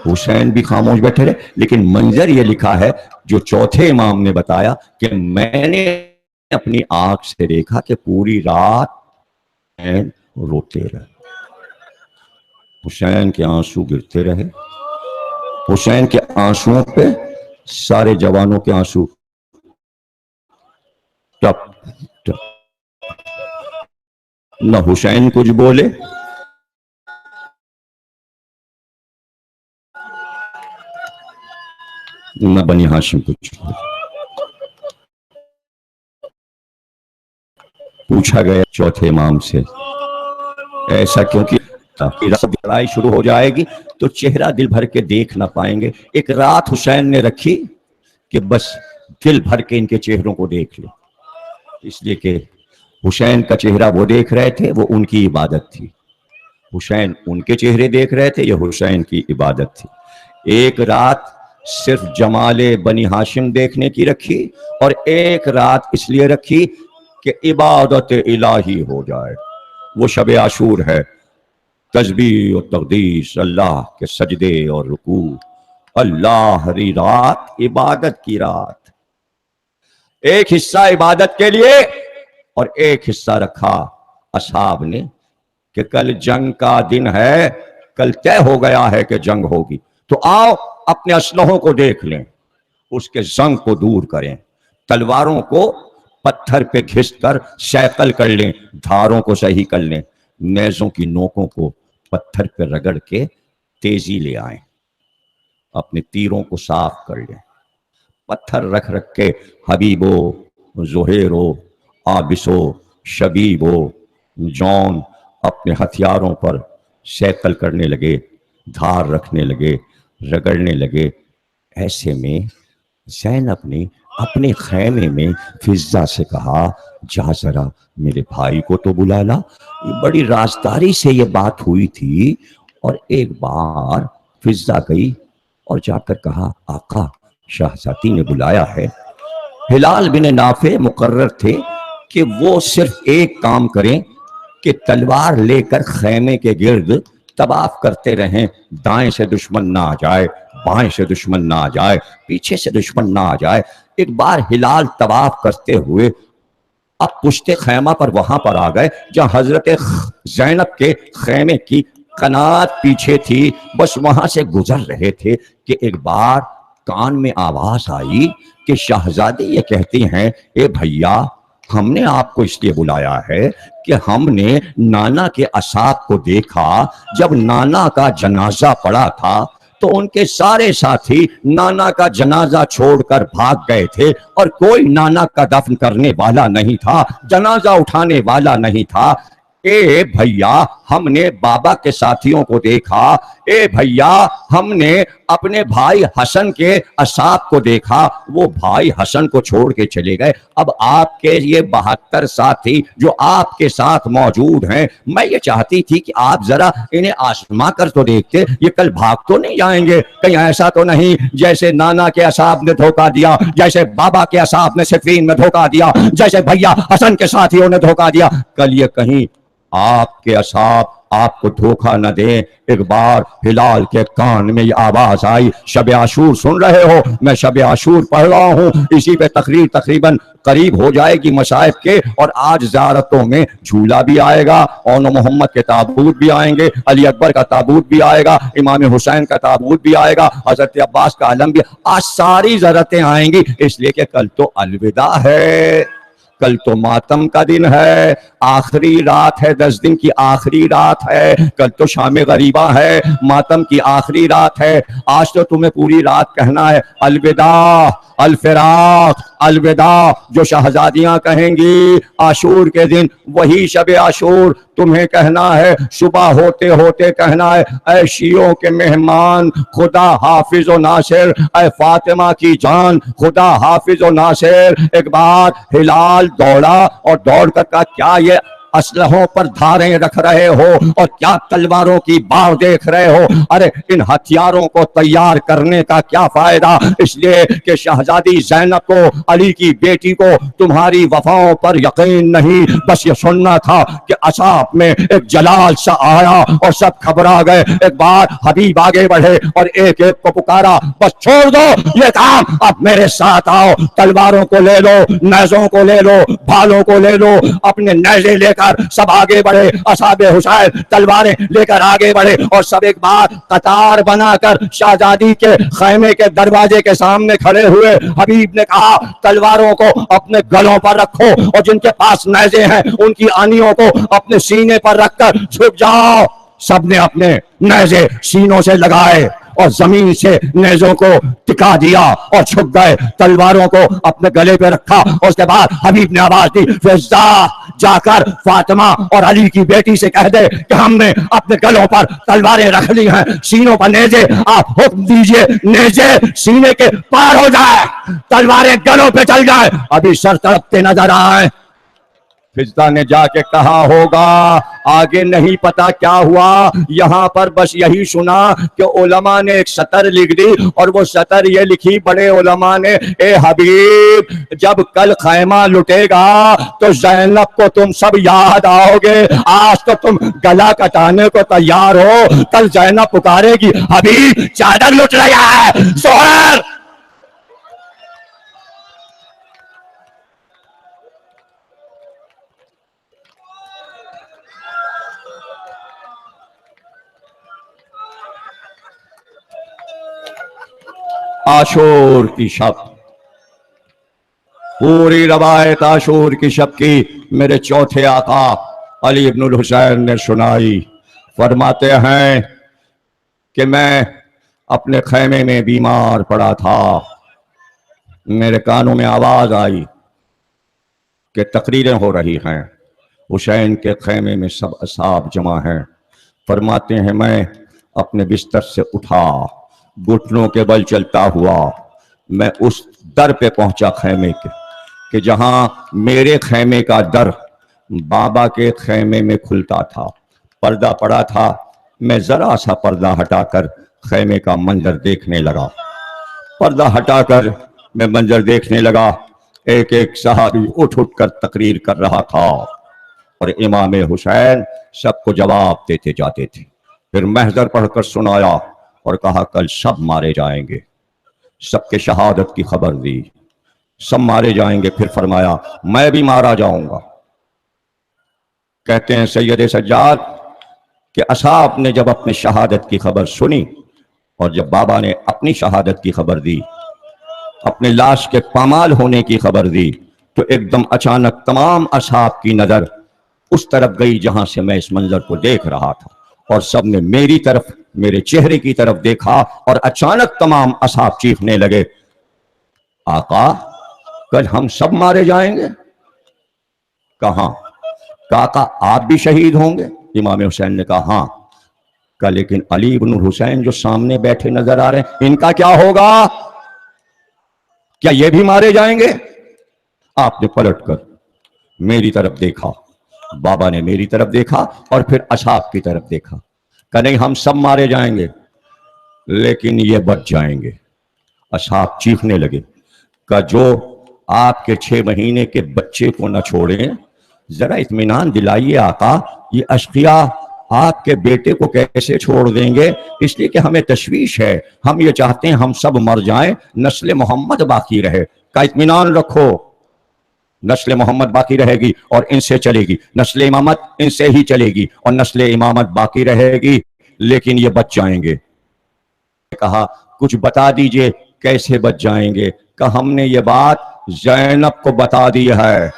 حسین بھی خاموش بیٹھے رہے، لیکن منظر یہ لکھا ہے جو چوتھے امام نے بتایا کہ میں نے اپنی آنکھ سے دیکھا کہ پوری رات روتے رہے، حسین کے آنسو گرتے رہے، حسین کے آنسوؤں پہ سارے جوانوں کے آنسو ٹپ ٹپ۔ نہ حسین کچھ بولے نہ بنی ہاشم کچھ بولے۔ پوچھا گیا چوتھے امام سے ایسا کیونکہ لڑائی شروع ہو جائے گی تو چہرہ دل بھر کے دیکھ نہ پائیں گے۔ ایک رات حسین نے رکھی کہ بس دل بھر کے ان کے چہروں کو دیکھ لیں، اس لیے کہ حسین کا چہرہ وہ دیکھ رہے تھے، وہ ان کی عبادت تھی، حسین ان کے چہرے دیکھ رہے تھے، یہ حسین کی عبادت تھی۔ ایک رات صرف جمال بنی ہاشم دیکھنے کی رکھی، اور ایک رات اس لیے رکھی کہ عبادت الہی ہو جائے۔ وہ شب عاشور ہے، تسبیح و تقدیس، اللہ کے سجدے اور رکوع، اللہ ہری رات، عبادت کی رات۔ ایک حصہ عبادت کے لیے اور ایک حصہ رکھا اصحاب نے کہ کل جنگ کا دن ہے، کل طے ہو گیا ہے کہ جنگ ہوگی، تو آؤ اپنے اسلحوں کو دیکھ لیں، اس کے زنگ کو دور کریں، تلواروں کو پتھر پہ گھس کر شیقل کر لیں، دھاروں کو صحیح کر لیں، نیزوں کی نوکوں کو پتھر پہ رگڑ کے تیزی لے آئیں، اپنے تیروں کو صاف کر لیں، پتھر رکھ رکھ کے حبیبو، زہیرو، آبسو، شبیبو، جون اپنے ہتھیاروں پر شیقل کرنے لگے، دھار رکھنے لگے، رگڑنے لگے۔ ایسے میں زینب نے اپنے خیمے میں فضہ سے کہا جا ذرا میرے بھائی کو تو بلا لا۔ بڑی رازداری سے یہ بات ہوئی تھی، اور ایک بار فضہ گئی اور جا کر کہا آقا شہزادی نے بلایا ہے۔ ہلال بن نافع مقرر تھے کہ وہ صرف ایک کام کریں کہ تلوار لے کر خیمے کے گرد طواف کرتے رہیں، دائیں سے دشمن نہ آ جائے، بائیں سے دشمن نہ آ جائے، پیچھے سے دشمن نہ آ جائے۔ ایک بار ہلال طواف کرتے ہوئے اب پشت خیمہ پر وہاں پر آ گئے جہاں حضرت زینب کے خیمے کی قنات پیچھے تھی، بس وہاں سے گزر رہے تھے کہ ایک بار کان میں آواز آئی کہ شہزادی یہ کہتی ہیں اے بھیا ہم نے آپ کو اس لیے بلایا ہے کہ ہم نے نانا کے اصحاب کو دیکھا، جب نانا کا جنازہ پڑا تھا تو ان کے سارے ساتھی نانا کا جنازہ چھوڑ کر بھاگ گئے تھے، اور کوئی نانا کا دفن کرنے والا نہیں تھا، جنازہ اٹھانے والا نہیں تھا۔ اے بھیا ہم نے بابا کے ساتھیوں کو دیکھا، اے بھیا ہم نے اپنے بھائی حسن کے اصحاب کو دیکھا، وہ بھائی حسن کو چھوڑ کے چلے گئے، اب آپ کے یہ 72 ساتھی جو آپ کے ساتھ موجود ہیں، میں یہ چاہتی تھی کہ آپ ذرا انہیں آزما کر تو دیکھتے، یہ کل بھاگ تو نہیں جائیں گے، کہیں ایسا تو نہیں جیسے نانا کے اصحاب نے دھوکہ دیا، جیسے بابا کے اصحاب نے صفین میں دھوکہ دیا، جیسے بھیا حسن کے ساتھیوں نے دھوکہ دیا، کل یہ کہیں آپ کے اصحاب آپ کو دھوکہ نہ دیں۔ ایک بار ہلال کے کان میں یہ آواز آئی، شب عاشور سن رہے ہو، میں شب عاشور پڑھ رہا ہوں، اسی پہ تقریر تقریباً قریب ہو جائے گی مصائب کے، اور آج زیارتوں میں جھولا بھی آئے گا، اون محمد کے تابوت بھی آئیں گے، علی اکبر کا تابوت بھی آئے گا، امام حسین کا تابوت بھی آئے گا، حضرت عباس کا علم بھی، آج ساری زیارتیں آئیں گی، اس لیے کہ کل تو الوداع ہے، کل تو ماتم کا دن ہے، آخری رات ہے، 10 دن کی آخری رات ہے، کل تو شام غریبہ ہے، ماتم کی آخری رات ہے، آج تو تمہیں پوری رات کہنا ہے الوداع، الفراق، الوداع، جو شہزادیاں کہیں گی عاشور کے دن، وہی شب عاشور تمہیں کہنا ہے، صبح ہوتے ہوتے کہنا ہے، اے شیعوں کے مہمان، خدا حافظ و ناصر، اے فاطمہ کی جان، خدا حافظ و ناصر۔ ایک بار ہلال دوڑا اور دوڑ کر کہا، کیا یہ اسلحوں پر دھاریں رکھ رہے ہو اور کیا تلواروں کی بار دیکھ رہے ہو؟ ارے ان ہتھیاروں کو تیار کرنے کا کیا فائدہ، اس لیے کہ شہزادی زینب کو، علی کی بیٹی کو تمہاری وفاؤں پر یقین نہیں، بس یہ سننا تھا کہ اصحاب میں ایک جلال سا آیا اور سب گھبرا گئے۔ ایک بار حبیب آگے بڑھے اور ایک ایک کو پکارا، بس چھوڑ دو یہ کام، اب میرے ساتھ آؤ، تلواروں کو لے لو، نیزوں کو لے لو، بھالوں کو لے لو، اپنے نیزے لے کر سب آگے بڑھے، اصحاب حسین تلواریں لے کر آگے بڑھے، اور سب ایک بار قطار بنا کر شہزادی کے خیمے کے دروازے کے سامنے کھڑے ہوئے۔ حبیب نے کہا، تلواروں کو اپنے گلوں پر رکھو اور جن کے پاس نیزے ہیں ان کی آنیوں کو اپنے سینے پر رکھ کر جھک جاؤ۔ سب نے اپنے نیزے سینوں سے لگائے اور زمین سے نیزوں کو ٹکا دیا اور چھپ گئے، تلواروں کو اپنے گلے پہ رکھا، اور اس کے بعد حبیب نے آواز دی، فضا جا کر فاطمہ اور علی کی بیٹی سے کہہ دے کہ ہم نے اپنے گلوں پر تلواریں رکھ لی ہیں، سینوں پر نیزے، آپ حکم دیجئے نیزے سینے کے پار ہو جائے، تلواریں گلوں پہ چل جائے، ابھی سر تڑپتے نظر آئے۔ فضا نے جا کے کہا ہوگا، آگے نہیں پتا کیا ہوا، یہاں پر بس یہی سنا کہ علماء نے ایک سطر لکھ دی، اور وہ سطر یہ لکھی بڑے علماء نے، اے حبیب جب کل خیمہ لٹے گا تو زینب کو تم سب یاد آؤ گے، آج تو تم گلا کٹانے کو تیار ہو، کل زینب پکارے گی، حبیب چادر لٹ رہا ہے، سہیل۔ عاشور کی شب، پوری روایت عاشور کی شب کی میرے چوتھے آقا علی ابن الحسین نے سنائی۔ فرماتے ہیں کہ میں اپنے خیمے میں بیمار پڑا تھا، میرے کانوں میں آواز آئی کہ تقریریں ہو رہی ہیں، حسین کے خیمے میں سب اصحاب جمع ہیں۔ فرماتے ہیں میں اپنے بستر سے اٹھا، گھٹنوں کے بل چلتا ہوا میں اس در پہ پہنچا خیمے کے، کہ جہاں میرے خیمے کا در بابا کے خیمے میں کھلتا تھا، پردہ پڑا تھا، میں ذرا سا پردہ ہٹا کر خیمے کا منظر دیکھنے لگا، پردہ ہٹا کر میں منظر دیکھنے لگا، ایک ایک صحابی اٹھ اٹھ کر تقریر کر رہا تھا، اور امام حسین سب کو جواب دیتے جاتے تھے۔ پھر محضر پڑھ کر سنایا اور کہا کل سب مارے جائیں گے، سب کے شہادت کی خبر دی، سب مارے جائیں گے۔ پھر فرمایا میں بھی مارا جاؤں گا۔ کہتے ہیں سید سجاد کہ اصحاب نے جب اپنے شہادت کی خبر سنی، اور جب بابا نے اپنی شہادت کی خبر دی، اپنے لاش کے پامال ہونے کی خبر دی، تو ایک دم اچانک تمام اصحاب کی نظر اس طرف گئی جہاں سے میں اس منظر کو دیکھ رہا تھا، اور سب نے میری طرف، میرے چہرے کی طرف دیکھا، اور اچانک تمام اصحاب چیخنے لگے، آقا کل ہم سب مارے جائیں گے؟ کہاں؟ کہا آقا آپ بھی شہید ہوں گے؟ امام حسین نے کہا ہاں۔ کہا لیکن علی ابن الحسین جو سامنے بیٹھے نظر آ رہے ہیں ان کا کیا ہوگا؟ کیا یہ بھی مارے جائیں گے؟ آپ نے پلٹ کر میری طرف دیکھا، بابا نے میری طرف دیکھا اور پھر اصحاب کی طرف دیکھا، کہ نہیں ہم سب مارے جائیں گے لیکن یہ بچ جائیں گے۔ اصحاب چیخنے لگے کہ جو آپ کے 6 مہینے کے بچے کو نہ چھوڑیں، ذرا اطمینان دلائیے آقا، یہ اشقیاء آپ کے بیٹے کو کیسے چھوڑ دیں گے؟ اس لیے کہ ہمیں تشویش ہے، ہم یہ چاہتے ہیں ہم سب مر جائیں، نسل محمد باقی رہے۔ کا اطمینان رکھو، نسل محمد باقی رہے گی اور ان سے چلے گی، نسل امامت ان سے ہی چلے گی اور نسل امامت باقی رہے گی، لیکن یہ بچ جائیں گے۔ کہا کچھ بتا دیجئے کیسے بچ جائیں گے؟ کہ ہم نے یہ بات زینب کو بتا دی ہے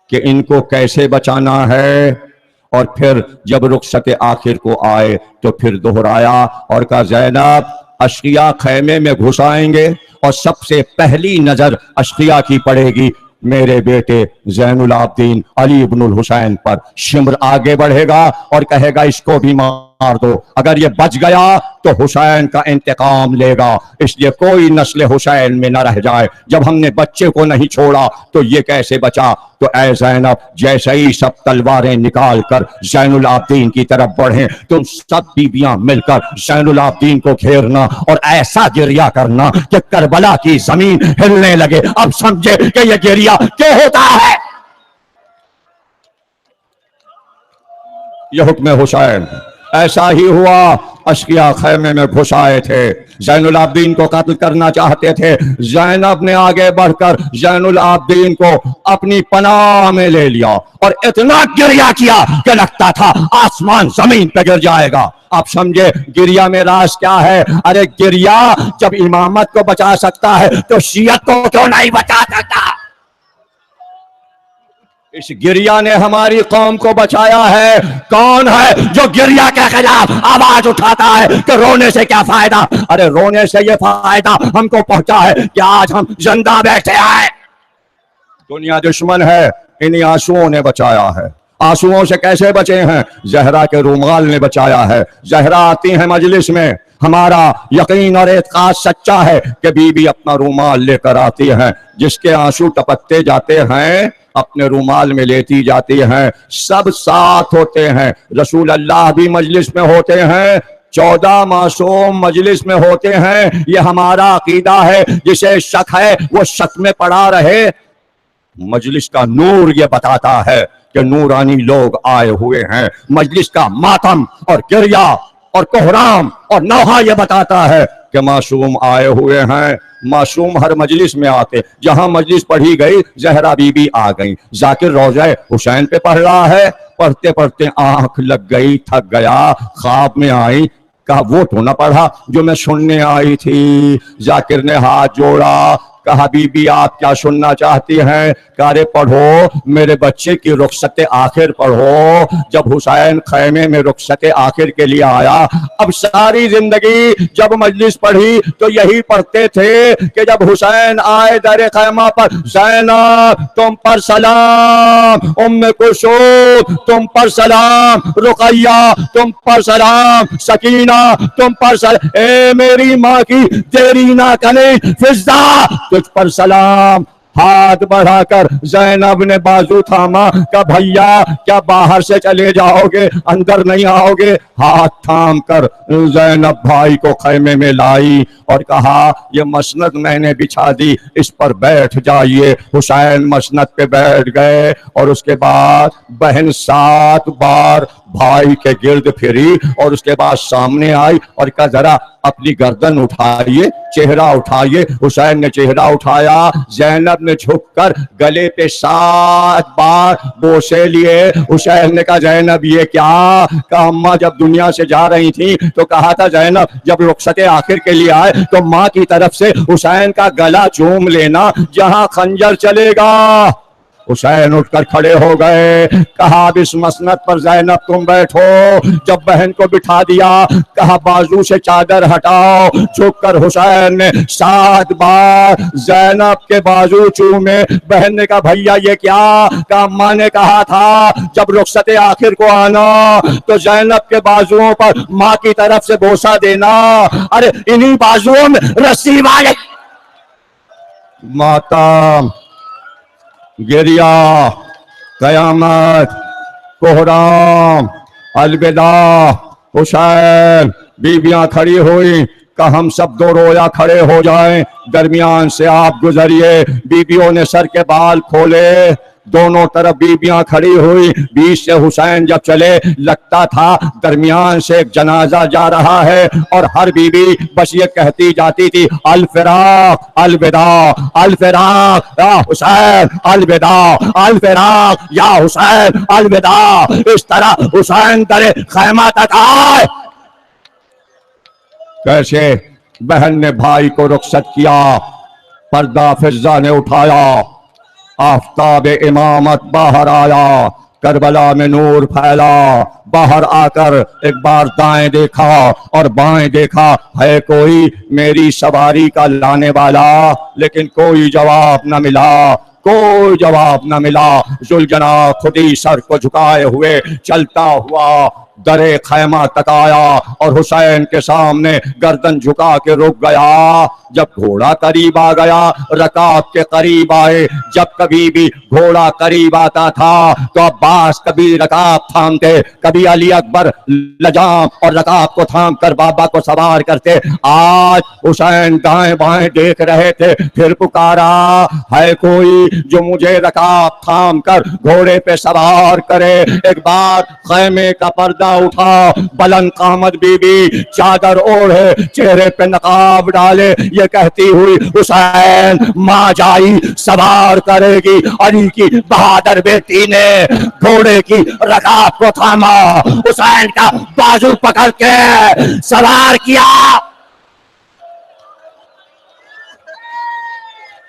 کہ ان کو کیسے بچانا ہے، اور پھر جب رخصت آخر کو آئے تو پھر دہرایا اور کہا زینب اشقیاء خیمے میں گھس آئیں گے اور سب سے پہلی نظر اشقیاء کی پڑے گی میرے بیٹے زین العابدین علی ابن الحسین پر۔ شمر آگے بڑھے گا اور کہے گا اس کو بھی مار دو، اگر یہ بچ گیا تو حسین کا انتقام لے گا، اس لیے کوئی نسل حسین میں نہ رہ جائے۔ جب ہم نے بچے کو نہیں چھوڑا تو یہ کیسے بچا؟ تو اے زینب جیسے ہی سب تلواریں نکال کر زین العابدین کی طرف بڑھیں، تم سب بیویاں مل کر زین العابدین کو گھیرنا اور ایسا گریہ کرنا کہ کربلا کی زمین ہلنے لگے۔ اب سمجھے کہ یہ گریہ کیا ہوتا ہے؟ یہ حکم حسین۔ ایسا ہی ہوا، اشقیاء خیمے میں گھس آئے تھے، زین العابدین کو قتل کرنا چاہتے تھے۔ زینب نے آگے بڑھ کر زین العابدین کو اپنی پناہ میں لے لیا اور اتنا گریہ کیا کہ لگتا تھا آسمان زمین پہ گر جائے گا۔ آپ سمجھے گریہ میں راز کیا ہے؟ ارے گریہ جب امامت کو بچا سکتا ہے تو شیعت کو کیوں نہیں بچا سکتا؟ اس گریہ نے ہماری قوم کو بچایا ہے۔ کون ہے جو گریہ کے خلاف آواز اٹھاتا ہے کہ رونے سے کیا فائدہ؟ ارے رونے سے یہ فائدہ ہم کو پہنچا ہے کہ آج ہم زندہ بیٹھے آئے۔ دنیا دشمن ہے، انہی آنسوؤں نے بچایا ہے۔ آنسوؤں سے کیسے بچے ہیں؟ زہرا کے رومال نے بچایا ہے۔ زہرا آتی ہیں مجلس میں، ہمارا یقین اور اعتقاد سچا ہے کہ بی بی اپنا رومال لے کر آتی ہیں، جس کے آنسو ٹپکتے جاتے ہیں اپنے رومال میں لیتی جاتی ہیں۔ سب ساتھ ہوتے ہیں، رسول اللہ بھی مجلس میں ہوتے ہیں، 14 معصوم مجلس میں ہوتے ہیں۔ یہ ہمارا عقیدہ ہے، جسے شک ہے وہ شک میں پڑا رہے۔ مجلس کا نور یہ بتاتا ہے کہ نورانی لوگ آئے ہوئے ہیں۔ مجلس کا ماتم اور گریہ اور کوہرام اور نوحہ یہ بتاتا ہے کہ معصوم آئے ہوئے ہیں۔ معصوم ہر مجلس میں آتے، جہاں مجلس پڑھی گئی زہرا بی بی آ گئی۔ ذاکر روضہ حسین پہ پڑھ رہا ہے، پڑھتے پڑھتے آنکھ لگ گئی، تھک گیا، خواب میں آئی، کہا وہ تو نہ پڑھا جو میں سننے آئی تھی۔ ذاکر نے ہاتھ جوڑا، کہا بی بی آپ کیا سننا چاہتی ہیں؟ کہا رے پڑھو میرے بچے کی رخصت آخر پڑھو، جب حسین خیمے میں رخصت آخر کے لیے آیا۔ اب ساری زندگی جب مجلس پڑھی تو یہی پڑھتے تھے کہ جب حسین آئے در خیمہ پر، زینب تم پر سلام، ام کلثوم تم پر سلام، رقیہ تم پر سلام، سکینہ تم پر سلام، اے میری ماں کی تیری نہ کنے فضا تجھ پر سلام۔ ہاتھ بڑھا کر زینب نے بازو تھاما، کہ بھیا کیا باہر سے چلے جاؤ گے، اندر نہیں آؤ گے؟ ہاتھ تھام کر زینب بھائی کو خیمے میں لائی اور کہا یہ مسند میں نے بچھا دی، اس پر بیٹھ جائیے۔ حسین مسند پہ بیٹھ گئے اور اس کے بعد بہن 7 بار بھائی کے گرد پھری اور اس کے بعد سامنے آئی اور کہا ذرا اپنی گردن اٹھائیے، چہرہ اٹھائیے۔ حسین نے چہرہ اٹھایا، زینب نے جھک کر گلے پہ 7 بار بوسے لیے۔ حسین نے کہا زینب یہ کیا؟ کہا اماں جب دنیا سے جا رہی تھی تو کہا تھا زینب جب رخصت آخر کے لیے آئے تو ماں کی طرف سے حسین کا گلا چوم لینا، جہاں خنجر چلے گا حسین اٹھ کر کھڑے ہو گئے، کہا اب اس مسند پر زینب تم بیٹھو۔ جب بہن کو بٹھا دیا، کہا بازو سے چادر ہٹاؤ۔ جھک کر حسین نے 7 بار زینب کے بازو چومے۔ بہن نے کہا بھیا یہ کیا؟ کہا ماں نے کہا تھا جب رخصت آخر کو آنا تو زینب کے بازوؤں پر ماں کی طرف سے بوسہ دینا۔ ارے انہی بازوؤں میں رسی والے ماتم، گریا، قیامت، کوہرام، الوداع۔ حسین بیویاں کھڑی ہوئی، کہ ہم سب 2 رویا کھڑے ہو جائیں، درمیان سے آپ گزریے۔ بیویوں نے سر کے بال کھولے، دونوں طرف بیویاں کھڑی ہوئی، بیچ سے حسین جب چلے لگتا تھا درمیان سے ایک جنازہ جا رہا ہے، اور ہر بیوی بس یہ کہتی جاتی تھی الفراق الوداع، الفراق یا حسین، الوداع الفراق یا حسین، الوداع۔ اس طرح حسین در خیمہ تک آئے۔ کیسے بہن نے بھائی کو رخصت کیا، پردہ فضہ نے اٹھایا، آفتاب امامت باہر آیا، کربلا میں نور پھیلا۔ باہر آ کر ایک بار دائیں دیکھا اور بائیں دیکھا، ہے کوئی میری سواری کا لانے والا؟ لیکن کوئی جواب نہ ملا، کوئی جواب نہ ملا۔ ذوالجناح خود ہی سر کو جھکائے ہوئے چلتا ہوا درے خیمہ تک آیا، اور حسین کے سامنے گردن جھکا کے رک گیا۔ جب گھوڑا قریب آ گیا، رکاب کے قریب آئے۔ جب کبھی بھی گھوڑا قریب آتا تھا تو عباس کبھی رکاب تھامتے، کبھی علی اکبر لجام اور رکاب کو تھام کر بابا کو سوار کرتے۔ آج حسین دائیں بائیں دیکھ رہے تھے، پھر پکارا ہے کوئی جو مجھے رکاب تھام کر گھوڑے پہ سوار کرے۔ ایک بار خیمے کا پردہ اٹھا، بلند قامت بی بی چادر اوڑھے، چہرے پہ نقاب ڈالے، یہ کہتی ہوئی حسین ماں جائی سوار کرے گی۔ علی کی بہادر بیٹی نے گھوڑے کی رکاب کو تھاما، حسین کا بازو پکڑ کے سوار کیا۔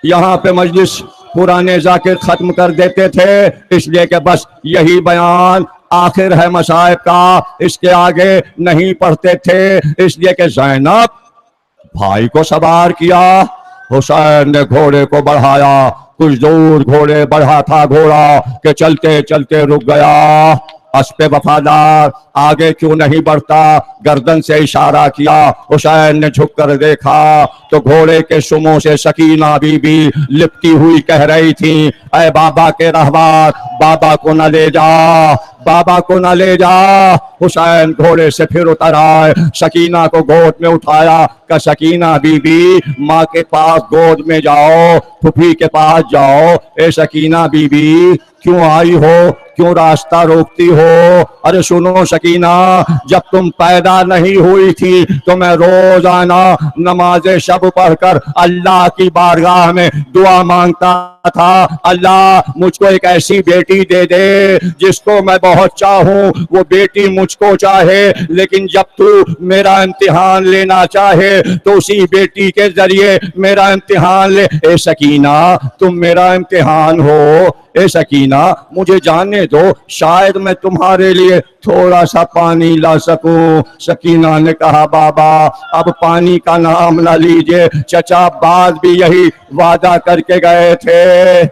یہاں پہ مجلس پرانے ذاکر ختم کر دیتے تھے، اس لیے کہ بس یہی بیان آخر ہے مصائب کا، اس کے آگے نہیں پڑھتے تھے، اس لیے کہ زینب بھائی کو سوار کیا، حسین نے گھوڑے کو بڑھایا، کچھ دور گھوڑے بڑھا تھا گھوڑا کہ چلتے چلتے رک گیا۔ اسپِ وفادار آگے کیوں نہیں بڑھتا؟ گردن سے اشارہ کیا، حسین نے جھک کر دیکھا تو گھوڑے کے سموں سے سکینہ بی بی لپٹی ہوئی کہہ رہی تھی اے بابا کے رہبر، بابا کو نہ لے جا، بابا کو نہ لے جا۔ حسین گھوڑے سے پھر اتر آئے، سکینہ کو گود میں اٹھایا کہ سکینہ بی بی ماں کے پاس گود میں جاؤ، پھوپھی کے پاس جاؤ۔ اے سکینہ بی بی کیوں آئی ہو، کیوں راستہ روکتی ہو؟ ارے سنو سکینہ، جب تم پیدا نہیں ہوئی تھی تو میں روزانہ نماز شب پڑھ کر اللہ کی بارگاہ میں دعا مانگتا تھا، اللہ مجھ کو ایک ایسی بیٹی دے دے جس کو میں بہت چاہوں، وہ بیٹی مجھ کو چاہے، لیکن جب تو میرا امتحان لینا چاہے تو اسی بیٹی کے ذریعے میرا امتحان لے۔ اے سکینہ تم میرا امتحان ہو، اے سکینہ مجھے جانے دو، شاید میں تمہارے لیے تھوڑا سا پانی لا سکوں۔ سکینہ نے کہا بابا اب پانی کا نام نہ لیجئے، چچا عباس بھی یہی وعدہ کر کے گئے تھے۔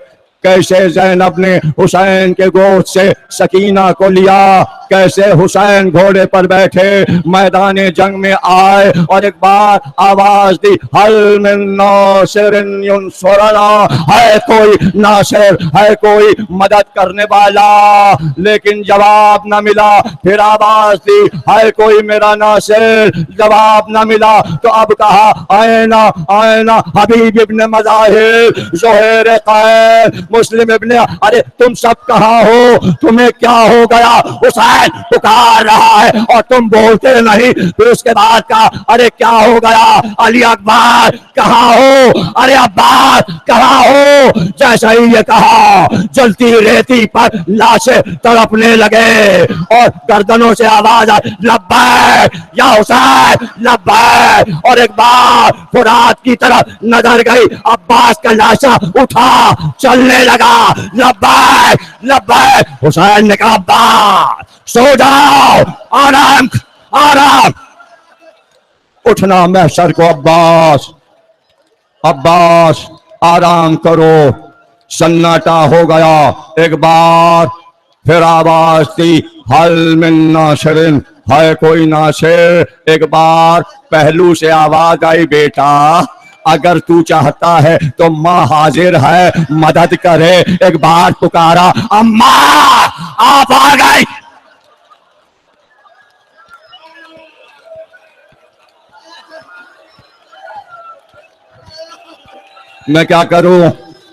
کیسے زینب نے حسین کے گود سے سکینہ کو لیا، کیسے حسین گھوڑے پر بیٹھے میدان جنگ میں آئے اور ایک بار آواز دی حل من ناصر ینصرنا، ہے کوئی ناصر، ہے کوئی مدد کرنے والا، لیکن جواب نہ ملا۔ پھر آواز دی ہے کوئی میرا ناصر، جواب نہ ملا۔ تو اب کہا آئینہ آئینہ حبیب ابن مظاہر، زہیر قائد، مسلم ابن، ارے تم سب کہاں ہو، تمہیں کیا ہو گیا؟ حسین حسین پکار رہا ہے اور تم بولتے نہیں. پھر اس کے بعد کہا ارے کیا ہو گیا علی اکبر کہاں ہو, ارے عباس کہاں ہو. جیسا ہی یہ کہا جلتی ریتی پر لاشیں تڑپنے لگے اور گردنوں سے آواز آئی لبیک یا حسین لبیک. اور ایک بار فرات کی طرف نظر گئی, عباس کا لاشا اٹھا چلنے لگا لبیک لبیک. حسین نے کہا عباس سو جاؤ, آرام آرام. اٹھنا محشر کو عباس عباس آرام کرو. سناٹا ہو گیا. ایک بار پھر آواز تھی حل من ناصرن, ہے کوئی ناصر. ایک بار پہلو سے آواز آئی بیٹا اگر تو چاہتا ہے تو ماں حاضر ہے مدد کرے. ایک بار پکارا اماں آپ آ گئی. میں کیا کروں,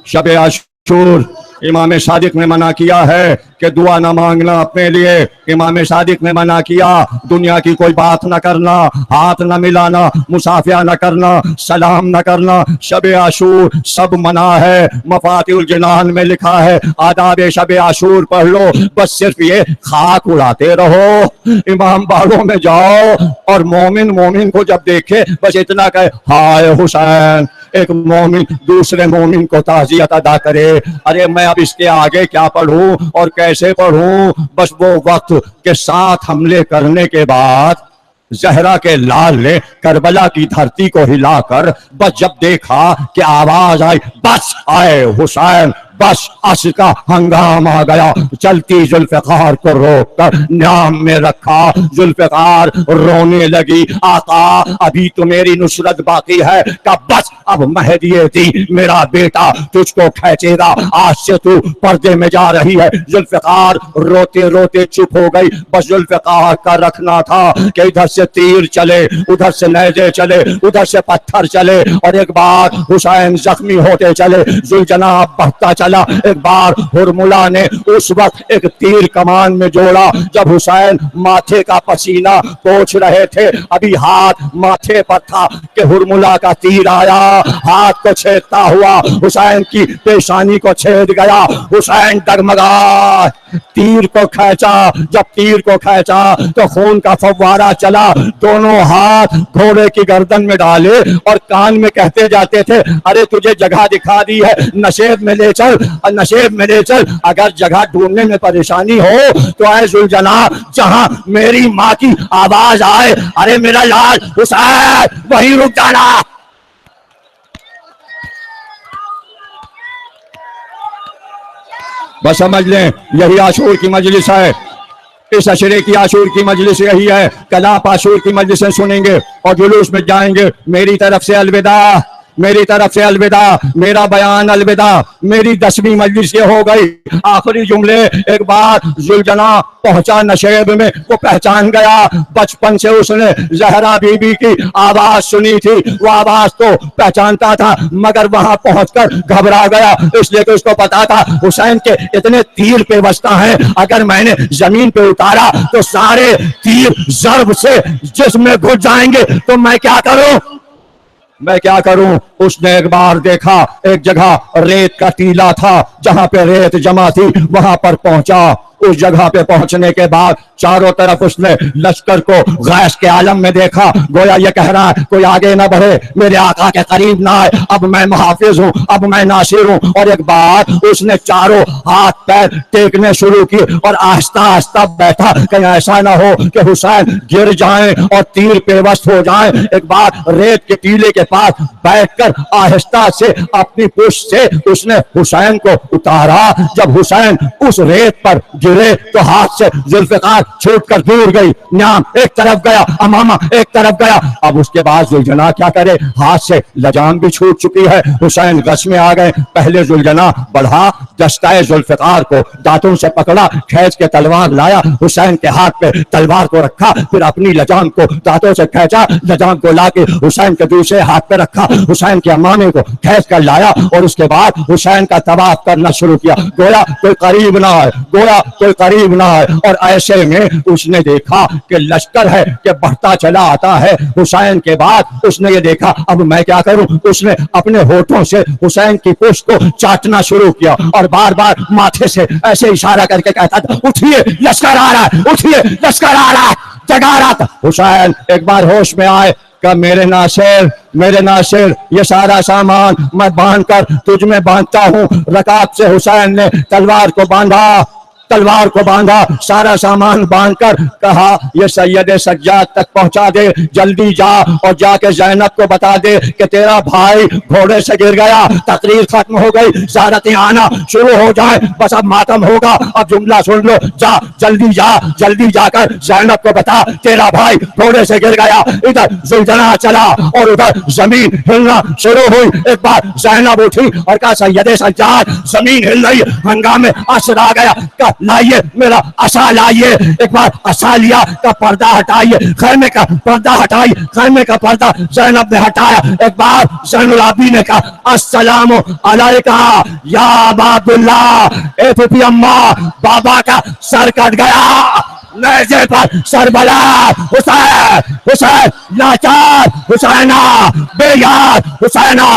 شب عاشور امام صادق نے منع کیا ہے کہ دعا نہ مانگنا اپنے لیے. امام صادق نے منع کیا دنیا کی کوئی بات نہ کرنا, ہاتھ نہ ملانا, مصافحہ نہ کرنا, سلام نہ کرنا. شب عاشور سب منع ہے. مفاتیح الجنان میں لکھا ہے آداب شب عاشور پڑھ لو, بس صرف یہ خاک اڑاتے رہو. امام باڑوں میں جاؤ اور مومن کو جب دیکھے بس اتنا کہے ہائے حسین. ایک مومن دوسرے مومن کو تعزیت ادا کرے. ارے میں اب اس کے آگے کیا پڑھوں اور کیسے پڑھوں. بس وہ وقت کے 7 حملے کرنے کے بعد زہرا کے لال نے کربلا کی دھرتی کو ہلا کر بس جب دیکھا کہ آواز آئی بس آئے حسین, بس عصر کا ہنگام آ گیا. چلتی ذوالفقار کو روک کر نام میں رکھا. ذوالفقار رونے لگی آقا ابھی تو میری نصرت باقی ہے. کہ بس اب مہدی دی میرا بیٹا تجھ کو کھینچے گا, آج سے تو پردے میں جا رہی ہے. ذوالفقار روتے روتے چپ ہو گئی. بس ذوالفقار کا رکھنا تھا کہ ادھر سے تیر چلے, ادھر سے نیزے چلے, ادھر سے پتھر چلے, اور ایک بار حسین زخمی ہوتے چلے, ذوالجناح بڑھتا چلا. ایک بار ہرملا نے اس وقت ایک تیر کمان میں جوڑا جب حسین ماتھے کا پسینہ پوچھ رہے تھے. ابھی ہاتھ ماتھے پر تھا کہ ہرملا کا تیر آیا, ہاتھ کو چھیدتا ہوا حسین کی پیشانی کو چھید گیا. حسین ڈگمگا, تیر کو کھینچا. جب تیر کو کھینچا تو خون کا فوارہ چلا. دونوں ہاتھ گھوڑے کی گردن میں ڈالے اور کان میں کہتے جاتے تھے ارے تجھے جگہ دکھا دی ہے, نشیب میں لے چل, نشیب میں لے چل. اگر جگہ ڈھونڈنے میں پریشانی ہو تو اے ذوالجناح جہاں میری ماں کی آواز آئے ارے میرا لال حسین وہیں رک جانا. بس سمجھ لیں یہی عاشور کی مجلس ہے. اس عشرے کی عاشور کی مجلس یہی ہے. کل آپ عاشور کی مجلسیں سنیں گے اور جلوس میں جائیں گے. میری طرف سے الوداع, میری طرف سے الوداع, میرا بیان الوداع. میری 10ویں مجلس یہ ہو گئی. آخری جملے ایک بار ذوالجناح پہنچا نشیب میں, وہ پہچان گیا. بچپن سے اس نے زہرا بی بی کی آواز سنی تھی, وہ آواز تو پہچانتا تھا مگر وہاں پہنچ کر گھبرا گیا, اس لیے کہ اس کو پتا تھا حسین کے اتنے تیر پیوستہ ہیں, اگر میں نے زمین پہ اتارا تو سارے تیر ضرب سے جسم میں گھس جائیں گے, تو میں کیا کروں, میں کیا کروں. اس نے ایک بار دیکھا ایک جگہ ریت کا ٹیلا تھا, جہاں پہ ریت جمع تھی وہاں پر پہنچا. اس جگہ پہ پہنچنے کے بعد چاروں طرف اس نے لشکر کو غیش کے عالم میں دیکھا, گویا یہ کہہ رہا ہے کوئی آگے نہ بڑھے, میرے آقا کے قریب نہ آئے, اب میں محافظ ہوں, اب میں ناصر ہوں. اور ایک بار اس نے چاروں ہاتھ پیر ٹیکنے شروع کیے اور آہستہ آہستہ بیٹھا, کہیں ایسا نہ ہو کہ حسین گر جائیں اور تیر پیوست ہو جائیں. ایک بار ریت کے ٹیلے کے پاس بیٹھ کر آہستہ سے اپنی پشت سے اس نے حسین کو اتارا. جب حسین اس ریت پر گرے تو ہاتھ سے ذوالفقار چھوٹ کر دور گئی, نام ایک طرف گیا, امامہ ایک طرف گیا. اب اس کے بعد ذوالجناح کیا کرے, ہاتھ سے لجام بھی چھوٹ چکی ہے. حسین غش میں آ گئے. پہلے ذوالجناح بڑھا, دستائے ذوالفقار کو دانتوں سے پکڑا, کھینچ کے تلوار لایا, حسین کے ہاتھ پہ تلوار کو رکھا, پھر اپنی لجام کو دانتوں سے کھینچا, لجام کو لا کے حسین کے دوسرے ہاتھ پہ رکھا, حسین کے امامے کو کھینچ کر لایا اور اس کے بعد حسین کا طواف کرنا شروع کیا. گویا کوئی قریب نہ آئے, گویا کوئی قریب نہ ہے. اور ایسے میں اس نے دیکھا کہ لشکر ہے کہ بڑھتا چلا آتا ہے. حسین کے بعد اس نے یہ دیکھا اب میں کیا کروں. اس نے اپنے ہونٹوں سے حسین کی پشت کو چاٹنا شروع کیا اور بار بار ماتھے سے ایسے اشارہ کر کے کہتا تھا اٹھیے لشکر آ رہا ہے, اٹھیے لشکر آ رہا ہے, جگا رہا تھا. حسین ایک بار ہوش میں آئے کہ میرے ناصر یہ سارا سامان میں باندھ کر تجھ میں باندھتا ہوں. رکاب سے حسین نے تلوار کو باندھا, سارا سامان باندھ کر کہا یہ سید سجاد تک پہنچا دے, جلدی جا اور جا کے زینب کو بتا دے کہ تیرا بھائی گھوڑے سے گر گیا, تقریر ختم ہو گئی, زیارتیں آنا شروع ہو جائیں, بس اب ماتم ہوگا. اب جملہ سن لو, جلدی جا کر زینب کو بتا تیرا بھائی گھوڑے سے گر گیا. ادھر زلزلہ چلا اور ادھر زمین ہلنا شروع ہوئی. ایک بار زینب اٹھی اور کہا سید سجاد زمین ہل رہی, ہنگامے اثر آ گیا, لائیے میرا عصا لائیے. ایک بار عصا لیا کا پردہ ہٹائیے, خیمے کا پردہ ہٹائیے. خیمے کا پردہ زینب نے ہٹایا. ایک بار زین العابدین نے کہا السلام علیکہ یا عبداللہ. اے پھپھی اماں, بابا کا سر کٹ گیا, نیزے پر سربلا حسین لاچار حسینہ بے یار حسینہ